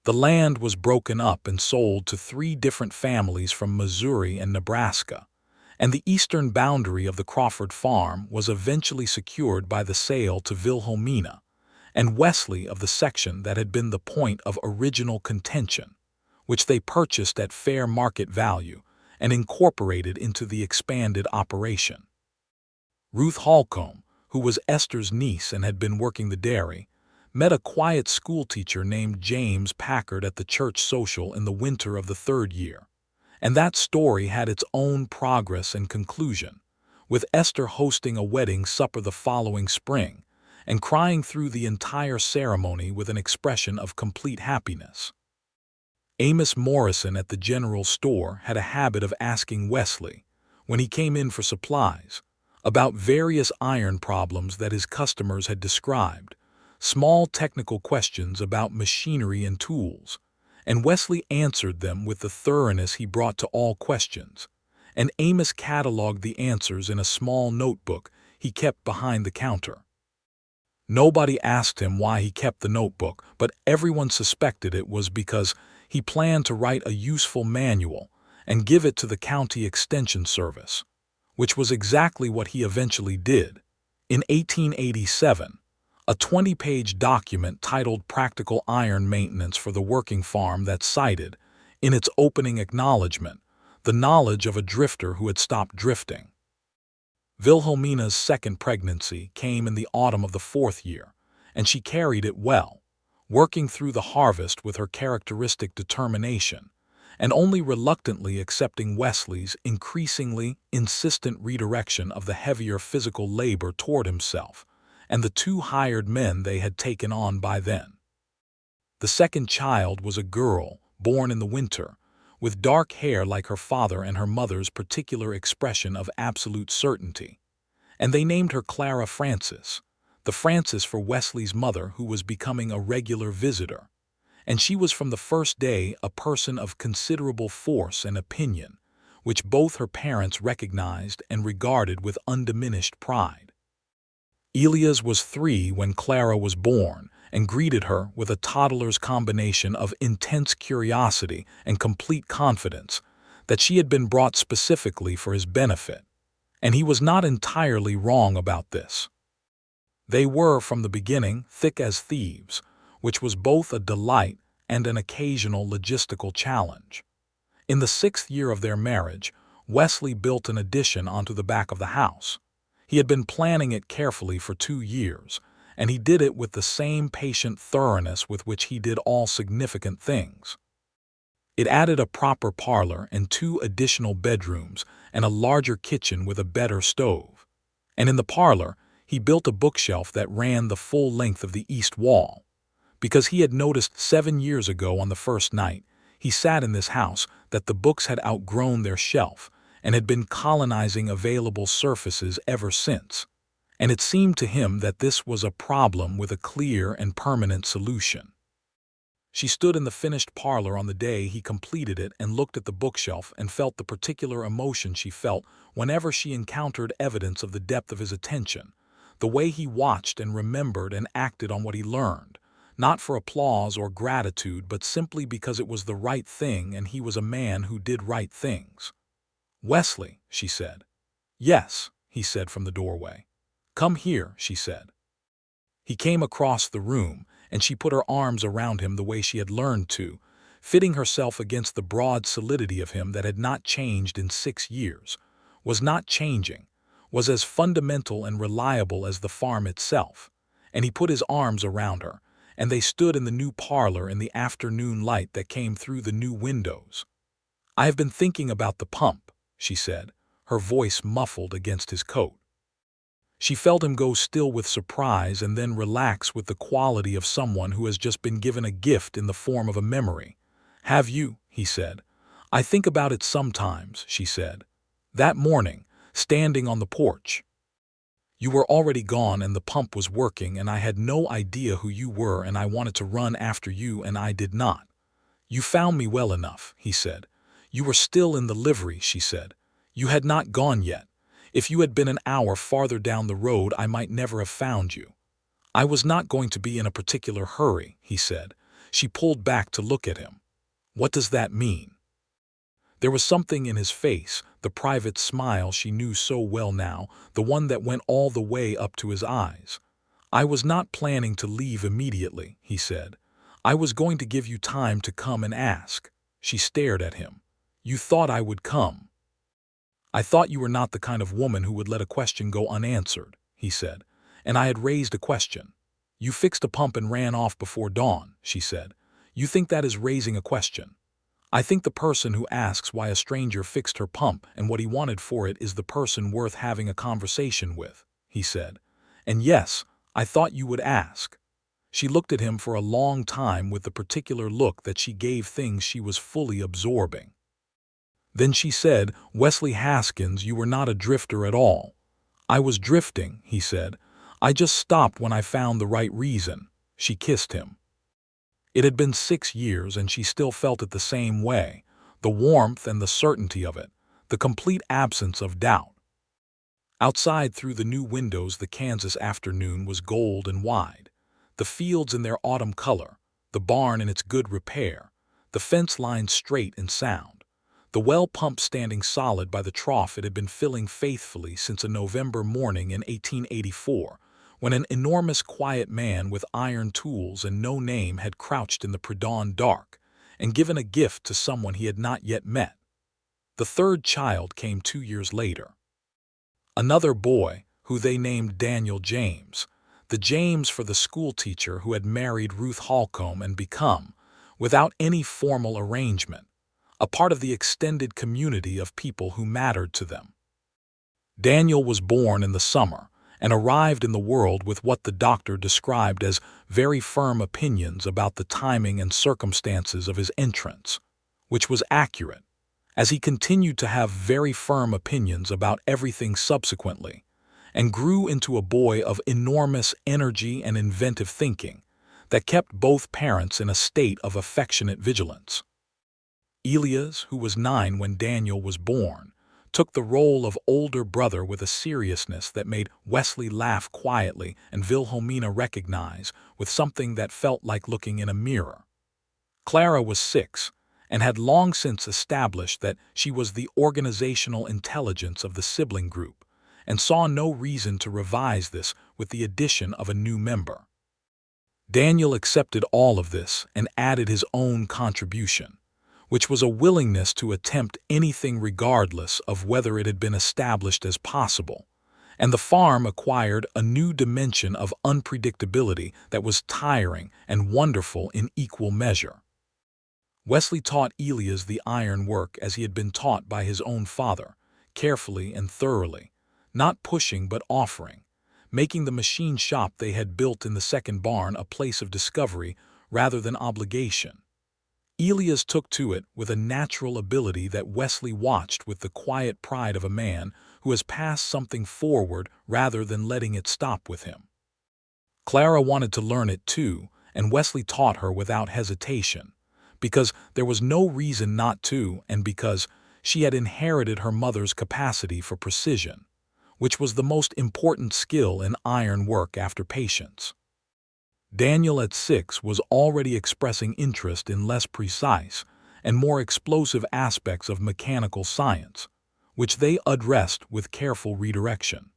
The land was broken up and sold to 3 different families from Missouri and Nebraska, and the eastern boundary of the Crawford farm was eventually secured by the sale to Wilhelmina and Wesley of the section that had been the point of original contention, which they purchased at fair market value and incorporated into the expanded operation. Ruth Holcomb, who was Esther's niece and had been working the dairy, met a quiet schoolteacher named James Packard at the church social in the winter of the 3rd year, and that story had its own progress and conclusion, with Esther hosting a wedding supper the following spring and crying through the entire ceremony with an expression of complete happiness. Amos Morrison at the general store had a habit of asking Wesley, when he came in for supplies, about various iron problems that his customers had described, small technical questions about machinery and tools, and Wesley answered them with the thoroughness he brought to all questions, and Amos cataloged the answers in a small notebook he kept behind the counter. Nobody asked him why he kept the notebook, but everyone suspected it was because he planned to write a useful manual and give it to the county extension service, which was exactly what he eventually did. In 1887, a 20-page document titled Practical Iron Maintenance for the Working Farm that cited, in its opening acknowledgement, the knowledge of a drifter who had stopped drifting. Wilhelmina's 2nd pregnancy came in the autumn of the 4th year, and she carried it well, working through the harvest with her characteristic determination, and only reluctantly accepting Wesley's increasingly insistent redirection of the heavier physical labor toward himself and the 2 hired men they had taken on by then. The 2nd child was a girl, born in the winter, with dark hair like her father and her mother's particular expression of absolute certainty, and they named her Clara Frances, the Frances for Wesley's mother who was becoming a regular visitor, and she was from the first day a person of considerable force and opinion, which both her parents recognized and regarded with undiminished pride. Elias was 3 when Clara was born and greeted her with a toddler's combination of intense curiosity and complete confidence that she had been brought specifically for his benefit, and he was not entirely wrong about this. They were, from the beginning, thick as thieves, which was both a delight and an occasional logistical challenge. In the 6th year of their marriage, Wesley built an addition onto the back of the house. He had been planning it carefully for 2 years, and he did it with the same patient thoroughness with which he did all significant things. It added a proper parlor and 2 additional bedrooms and a larger kitchen with a better stove. And in the parlor, he built a bookshelf that ran the full length of the east wall, because he had noticed 7 years ago on the first night he sat in this house that the books had outgrown their shelf and had been colonizing available surfaces ever since. And it seemed to him that this was a problem with a clear and permanent solution. She stood in the finished parlor on the day he completed it and looked at the bookshelf and felt the particular emotion she felt whenever she encountered evidence of the depth of his attention, the way he watched and remembered and acted on what he learned, not for applause or gratitude but simply because it was the right thing and he was a man who did right things. "Wesley," she said. "Yes," he said from the doorway. "Come here," she said. He came across the room, and she put her arms around him the way she had learned to, fitting herself against the broad solidity of him that had not changed in 6 years, was not changing, was as fundamental and reliable as the farm itself, and he put his arms around her, and they stood in the new parlor in the afternoon light that came through the new windows. "I have been thinking about the pump," she said, her voice muffled against his coat. She felt him go still with surprise and then relax with the quality of someone who has just been given a gift in the form of a memory. "Have you?" he said. "I think about it sometimes," she said. "That morning, standing on the porch. You were already gone and the pump was working and I had no idea who you were and I wanted to run after you and I did not. You found me well enough," he said. "You were still in the livery," she said. "You had not gone yet. If you had been an hour farther down the road, I might never have found you." "I was not going to be in a particular hurry," he said. She pulled back to look at him. "What does that mean?" There was something in his face, the private smile she knew so well now, the one that went all the way up to his eyes. "I was not planning to leave immediately," he said. "I was going to give you time to come and ask." She stared at him. "You thought I would come." "I thought you were not the kind of woman who would let a question go unanswered," he said, "and I had raised a question." "You fixed a pump and ran off before dawn," she said. "You think that is raising a question?" "I think the person who asks why a stranger fixed her pump and what he wanted for it is the person worth having a conversation with," he said. "And yes, I thought you would ask." She looked at him for a long time with the particular look that she gave things she was fully absorbing. Then she said, "Wesley Haskins, you were not a drifter at all." "I was drifting," he said. "I just stopped when I found the right reason." She kissed him. It had been 6 years and she still felt it the same way, the warmth and the certainty of it, the complete absence of doubt. Outside through the new windows the Kansas afternoon was gold and wide, the fields in their autumn color, the barn in its good repair, the fence line straight and sound. The well pump standing solid by the trough it had been filling faithfully since a November morning in 1884, when an enormous quiet man with iron tools and no name had crouched in the pre-dawn dark and given a gift to someone he had not yet met. The third child came 2 years later. Another boy, who they named Daniel James, the James for the schoolteacher who had married Ruth Holcomb and become, without any formal arrangement, a part of the extended community of people who mattered to them. Daniel was born in the summer and arrived in the world with what the doctor described as very firm opinions about the timing and circumstances of his entrance, which was accurate, as he continued to have very firm opinions about everything subsequently, and grew into a boy of enormous energy and inventive thinking that kept both parents in a state of affectionate vigilance. Elias, who was 9 when Daniel was born, took the role of older brother with a seriousness that made Wesley laugh quietly and Wilhelmina recognize with something that felt like looking in a mirror. Clara was 6 and had long since established that she was the organizational intelligence of the sibling group and saw no reason to revise this with the addition of a new member. Daniel accepted all of this and added his own contribution, which was a willingness to attempt anything regardless of whether it had been established as possible, and the farm acquired a new dimension of unpredictability that was tiring and wonderful in equal measure. Wesley taught Elias the iron work as he had been taught by his own father, carefully and thoroughly, not pushing but offering, making the machine shop they had built in the second barn a place of discovery rather than obligation. Elias took to it with a natural ability that Wesley watched with the quiet pride of a man who has passed something forward rather than letting it stop with him. Clara wanted to learn it too, and Wesley taught her without hesitation, because there was no reason not to, and because she had inherited her mother's capacity for precision, which was the most important skill in iron work after patience. Daniel at 6 was already expressing interest in less precise and more explosive aspects of mechanical science, which they addressed with careful redirection.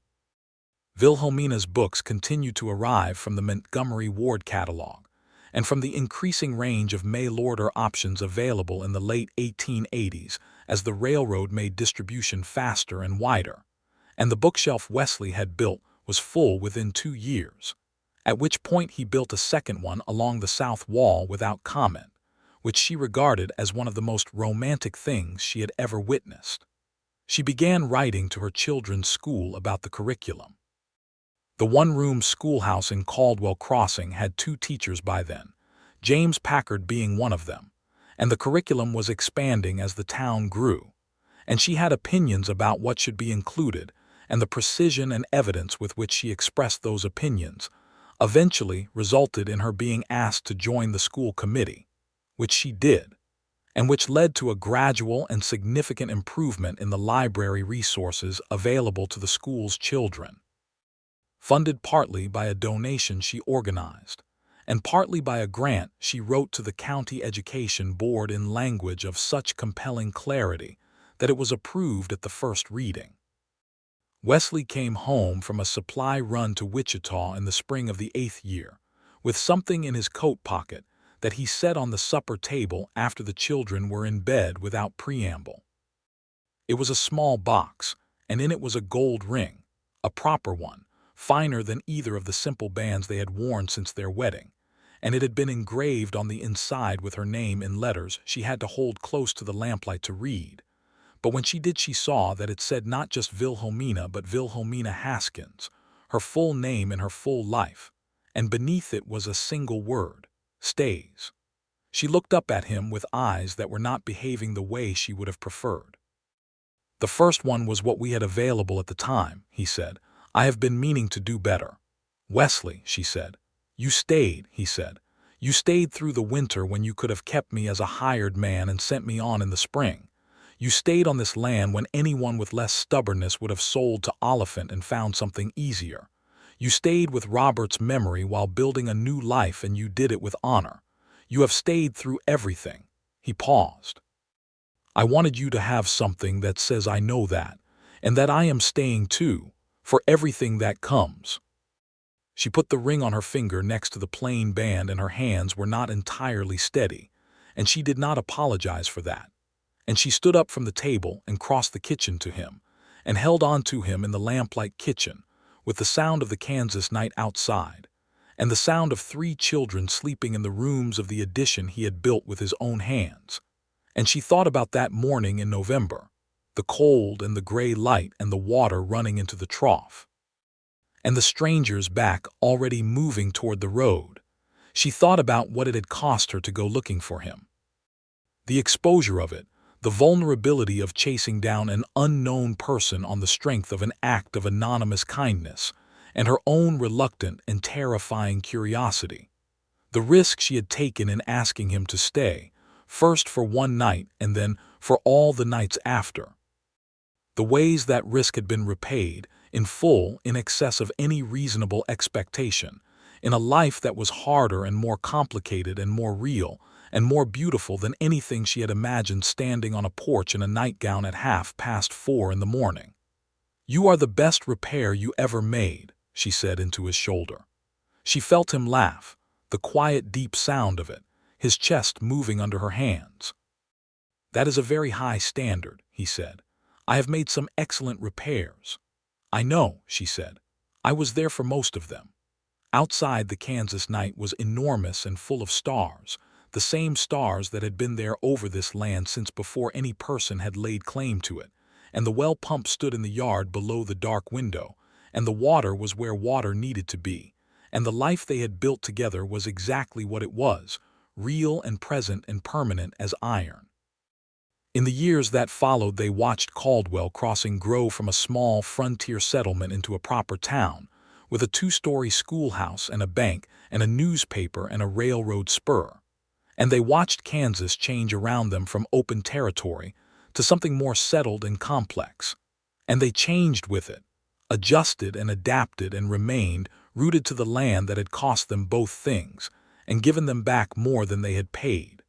Wilhelmina's books continued to arrive from the Montgomery Ward catalog and from the increasing range of mail-order options available in the late 1880s as the railroad made distribution faster and wider, and the bookshelf Wesley had built was full within 2 years, at which point he built a second one along the south wall without comment, which she regarded as one of the most romantic things she had ever witnessed. She began writing to her children's school about the curriculum. The one-room schoolhouse in Caldwell Crossing had 2 teachers by then, James Packard being one of them, and the curriculum was expanding as the town grew, and she had opinions about what should be included, and the precision and evidence with which she expressed those opinions eventually resulted in her being asked to join the school committee, which she did, and which led to a gradual and significant improvement in the library resources available to the school's children. Funded partly by a donation she organized, and partly by a grant she wrote to the County Education Board in language of such compelling clarity that it was approved at the first reading. Wesley came home from a supply run to Wichita in the spring of the 8th year, with something in his coat pocket that he set on the supper table after the children were in bed without preamble. It was a small box, and in it was a gold ring, a proper one, finer than either of the simple bands they had worn since their wedding, and it had been engraved on the inside with her name in letters she had to hold close to the lamplight to read. But when she did, she saw that it said not just Wilhelmina but Wilhelmina Haskins, her full name and her full life, and beneath it was a single word, stays. She looked up at him with eyes that were not behaving the way she would have preferred. "The first one was what we had available at the time," he said. "I have been meaning to do better." "Wesley," she said. "You stayed," he said. "You stayed through the winter when you could have kept me as a hired man and sent me on in the spring. You stayed on this land when anyone with less stubbornness would have sold to Oliphant and found something easier. You stayed with Robert's memory while building a new life, and you did it with honor. You have stayed through everything." He paused. "I wanted you to have something that says I know that, and that I am staying too, for everything that comes." She put the ring on her finger next to the plain band, and her hands were not entirely steady, and she did not apologize for that. And she stood up from the table and crossed the kitchen to him, and held on to him in the lamplight kitchen, with the sound of the Kansas night outside, and the sound of 3 children sleeping in the rooms of the addition he had built with his own hands. And she thought about that morning in November, the cold and the gray light and the water running into the trough, and the stranger's back already moving toward the road. She thought about what it had cost her to go looking for him. The exposure of it, the vulnerability of chasing down an unknown person on the strength of an act of anonymous kindness, and her own reluctant and terrifying curiosity. The risk she had taken in asking him to stay, first for one night and then for all the nights after. The ways that risk had been repaid, in full, in excess of any reasonable expectation, in a life that was harder and more complicated and more real and more beautiful than anything she had imagined standing on a porch in a nightgown at 4:30 in the morning. "You are the best repair you ever made," she said into his shoulder. She felt him laugh, the quiet, deep sound of it, his chest moving under her hands. "That is a very high standard," he said. "I have made some excellent repairs." "I know," she said. "I was there for most of them." Outside, the Kansas night was enormous and full of stars, the same stars that had been there over this land since before any person had laid claim to it, and the well pump stood in the yard below the dark window, and the water was where water needed to be, and the life they had built together was exactly what it was, real and present and permanent as iron. In the years that followed, they watched Caldwell Crossing grow from a small frontier settlement into a proper town, with a two-story schoolhouse and a bank and a newspaper and a railroad spur. And they watched Kansas change around them from open territory to something more settled and complex. And they changed with it, adjusted and adapted, and remained rooted to the land that had cost them both things and given them back more than they had paid.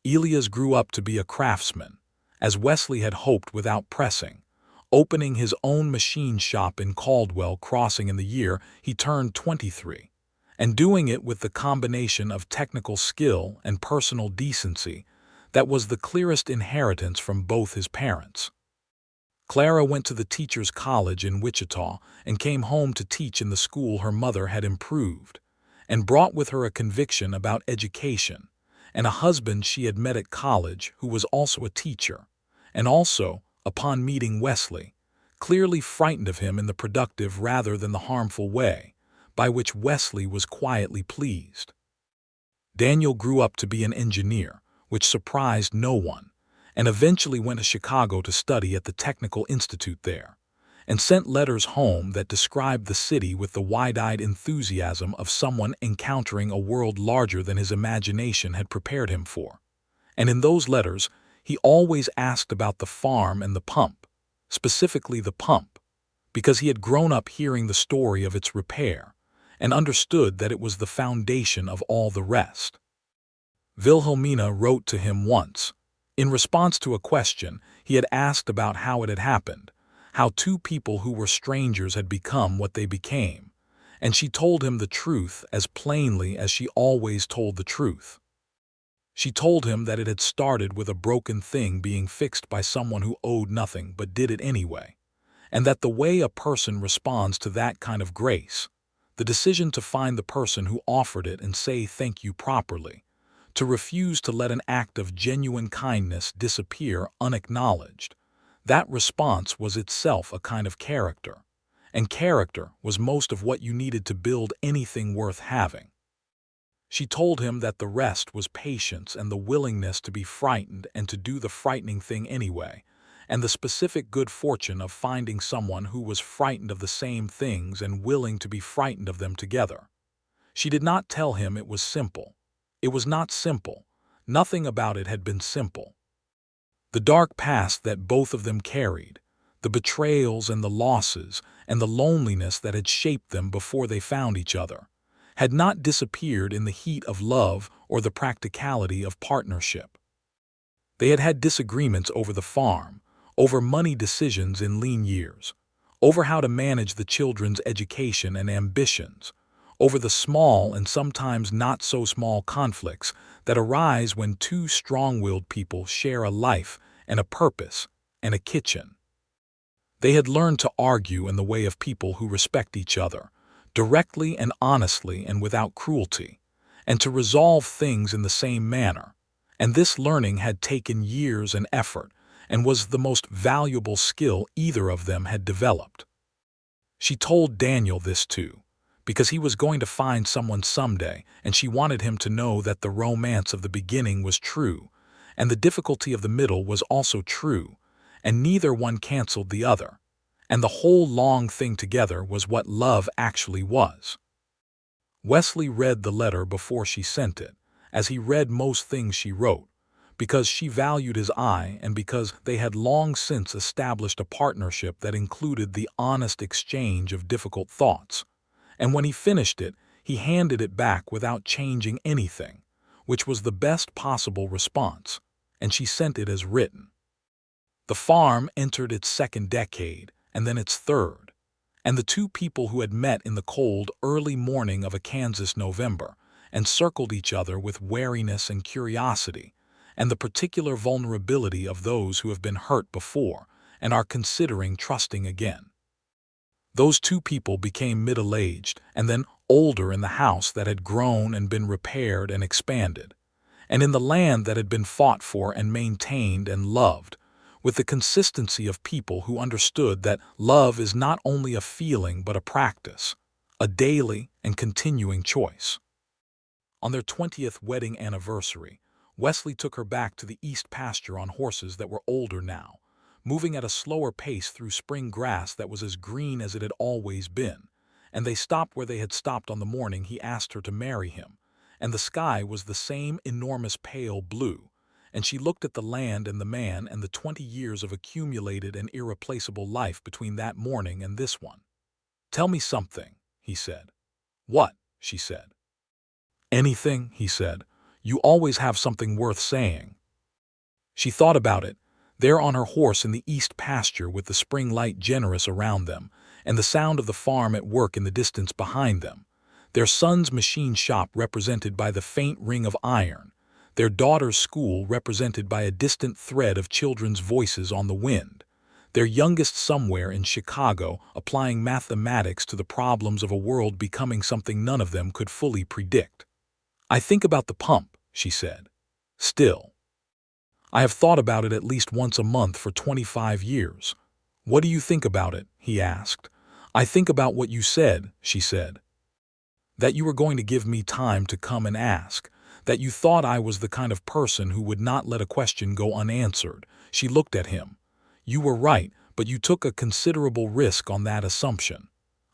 Elias grew up to be a craftsman, as Wesley had hoped, without pressing, opening his own machine shop in Caldwell Crossing in the year he turned 23, and doing it with the combination of technical skill and personal decency that was the clearest inheritance from both his parents. Clara went to the teachers' college in Wichita and came home to teach in the school her mother had improved, and brought with her a conviction about education and a husband she had met at college who was also a teacher, and also, upon meeting Wesley, clearly frightened of him in the productive rather than the harmful way, by which Wesley was quietly pleased. Daniel grew up to be an engineer, which surprised no one, and eventually went to Chicago to study at the Technical Institute there, and sent letters home that described the city with the wide-eyed enthusiasm of someone encountering a world larger than his imagination had prepared him for. And in those letters, he always asked about the farm and the pump, specifically the pump, because he had grown up hearing the story of its repair and understood that it was the foundation of all the rest. Wilhelmina wrote to him once, in response to a question he had asked about how it had happened, how two people who were strangers had become what they became, and she told him the truth as plainly as she always told the truth. She told him that it had started with a broken thing being fixed by someone who owed nothing but did it anyway, and that the way a person responds to that kind of grace, the decision to find the person who offered it and say thank you properly, to refuse to let an act of genuine kindness disappear unacknowledged, that response was itself a kind of character, and character was most of what you needed to build anything worth having. She told him that the rest was patience and the willingness to be frightened and to do the frightening thing anyway, and the specific good fortune of finding someone who was frightened of the same things and willing to be frightened of them together. She did not tell him it was simple. It was not simple. Nothing about it had been simple. The dark past that both of them carried, the betrayals and the losses and the loneliness that had shaped them before they found each other, had not disappeared in the heat of love or the practicality of partnership. They had had disagreements over the farm, over money decisions in lean years, over how to manage the children's education and ambitions, over the small and sometimes not so small conflicts that arise when two strong-willed people share a life and a purpose and a kitchen. They had learned to argue in the way of people who respect each other, directly and honestly and without cruelty, and to resolve things in the same manner, and this learning had taken years and effort and was the most valuable skill either of them had developed. She told Daniel this too, because he was going to find someone someday, and she wanted him to know that the romance of the beginning was true, and the difficulty of the middle was also true, and neither one canceled the other, and the whole long thing together was what love actually was. Wesley read the letter before she sent it, as he read most things she wrote, because she valued his eye and because they had long since established a partnership that included the honest exchange of difficult thoughts. And when he finished it, he handed it back without changing anything, which was the best possible response, and she sent it as written. The farm entered its second decade, and then its third, and the two people who had met in the cold, early morning of a Kansas November and circled each other with wariness and curiosity, and the particular vulnerability of those who have been hurt before and are considering trusting again. Those two people became middle-aged and then older in the house that had grown and been repaired and expanded, and in the land that had been fought for and maintained and loved, with the consistency of people who understood that love is not only a feeling but a practice, a daily and continuing choice. On their 20th wedding anniversary, Wesley took her back to the east pasture on horses that were older now, moving at a slower pace through spring grass that was as green as it had always been, and they stopped where they had stopped on the morning he asked her to marry him, and the sky was the same enormous pale blue, and she looked at the land and the man and the 20 years of accumulated and irreplaceable life between that morning and this one. "Tell me something," he said. "What?" she said. "Anything," he said. "You always have something worth saying." She thought about it, there on her horse in the east pasture with the spring light generous around them, and the sound of the farm at work in the distance behind them, their son's machine shop represented by the faint ring of iron, their daughter's school represented by a distant thread of children's voices on the wind, their youngest somewhere in Chicago applying mathematics to the problems of a world becoming something none of them could fully predict. "I think about the pump," she said. "Still. I have thought about it at least once a month for 25 years. What do you think about it?" he asked. "I think about what you said," she said. "That you were going to give me time to come and ask. That you thought I was the kind of person who would not let a question go unanswered." She looked at him. "You were right, but you took a considerable risk on that assumption."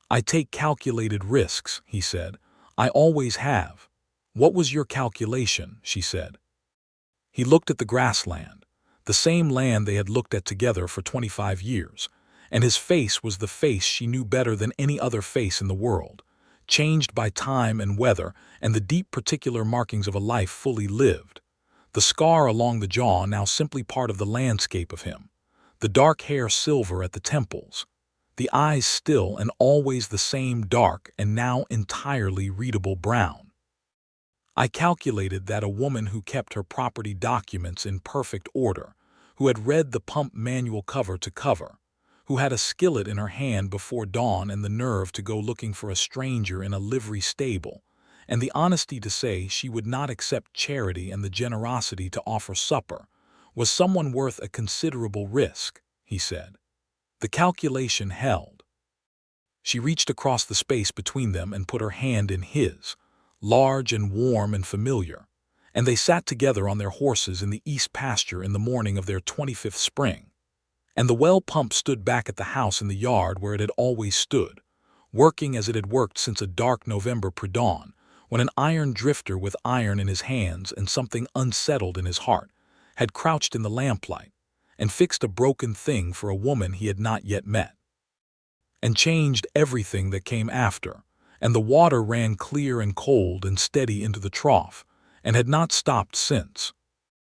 "I take calculated risks," he said. "I always have." "What was your calculation?" she said. He looked at the grassland, the same land they had looked at together for 25 years, and his face was the face she knew better than any other face in the world, changed by time and weather and the deep particular markings of a life fully lived. The scar along the jaw now simply part of the landscape of him, the dark hair silver at the temples, the eyes still and always the same dark and now entirely readable brown. I calculated that a woman who kept her property documents in perfect order, who had read the pump manual cover to cover, who had a skillet in her hand before dawn and the nerve to go looking for a stranger in a livery stable, and the honesty to say she would not accept charity and the generosity to offer supper, was someone worth a considerable risk, he said. The calculation held. She reached across the space between them and put her hand in his, large and warm and familiar, and they sat together on their horses in the east pasture in the morning of their 25th spring. And the well pump stood back at the house in the yard where it had always stood, working as it had worked since a dark November pre-dawn, when an iron drifter with iron in his hands and something unsettled in his heart had crouched in the lamplight and fixed a broken thing for a woman he had not yet met, and changed everything that came after, and the water ran clear and cold and steady into the trough, and had not stopped since.